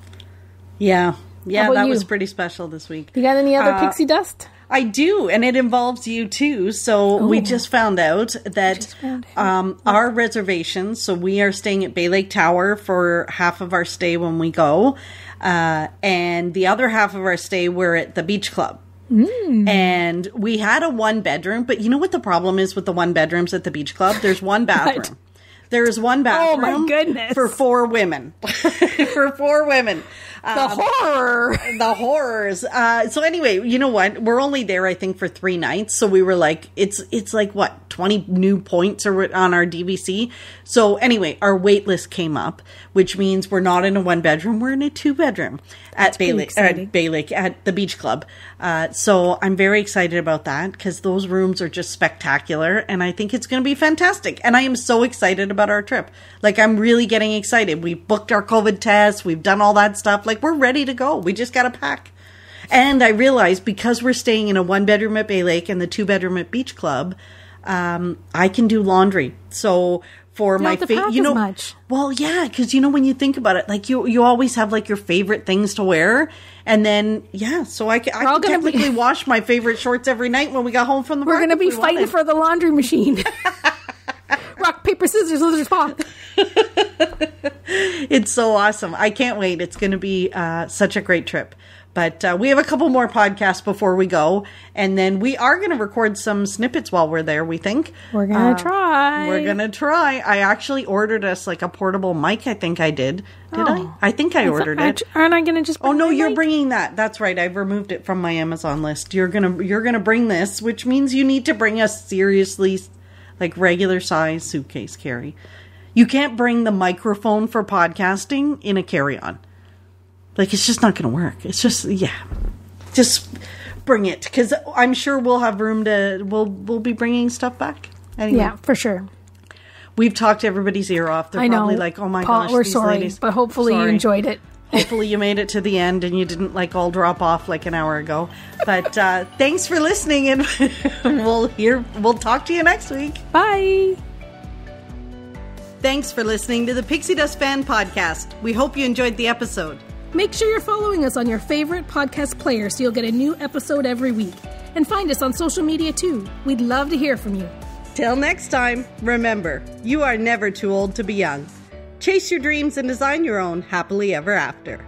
S2: yeah, that was pretty special this week. You got any other pixie dust?
S1: I do, and it involves you too. So we just found out that our reservations, so we are staying at Bay Lake Tower for half of our stay when we go, and the other half of our stay we're at the Beach Club. And we had a 1-bedroom, but you know what the problem is with the 1-bedrooms at the Beach Club? There's one bathroom. There's one bathroom.
S2: Oh my goodness.
S1: For 4 women. For 4 women.
S2: The horror.
S1: The horrors. So anyway, you know what? We're only there, I think, for 3 nights. So we were it's what, 20 new points on our DVC. So anyway, our wait list came up, which means we're not in a 1-bedroom. We're in a 2-bedroom at Bay Lake, at the Beach Club. So I'm very excited about that because those rooms are just spectacular. And I think it's going to be fantastic. And I am so excited about our trip. I'm really getting excited. We booked our COVID tests. We've done all that stuff. We're ready to go. We just got to pack. And I realized because we're staying in a 1-bedroom at Bay Lake and the 2-bedroom at Beach Club, I can do laundry. So for my
S2: much.
S1: Well, yeah, because when you think about it, like you always have like your favorite things to wear, and then so I can technically wash my favorite shorts every night when we got home from the park.
S2: We're going to be fighting for the laundry machine. Rock, paper, scissors, pop.
S1: It's so awesome. I can't wait. It's going to be such a great trip. But we have a couple more podcasts before we go. And then we are going to record some snippets while we're there, we think.
S2: We're going to try.
S1: We're going to try. I actually ordered us like a portable mic. I think I did. Did I? I think I ordered it.
S2: Aren't I going to just bring
S1: you're
S2: mic?
S1: bringing that. That's right. I've removed it from my Amazon list. You're going to bring this, which means you need to bring a seriously like regular size suitcase, Carrie. You can't bring the microphone for podcasting in a carry-on. Like, it's just not going to work. It's just, just bring it. Because I'm sure we'll have room we'll be bringing stuff back. Anyway.
S2: Yeah, for sure.
S1: We've talked everybody's ear off. They're probably like, oh my gosh,
S2: we're
S1: these
S2: sorry,
S1: ladies.
S2: but hopefully you enjoyed it.
S1: Hopefully you made it to the end and you didn't like all drop off like an hour ago. But thanks for listening, and we'll talk to you next week.
S2: Bye.
S1: Thanks for listening to the Pixie Dust Fan Podcast. We hope you enjoyed the episode.
S2: Make sure you're following us on your favorite podcast player so you'll get a new episode every week. And find us on social media too. We'd love to hear from you.
S1: Till next time, remember, you are never too old to be young. Chase your dreams and design your own happily ever after.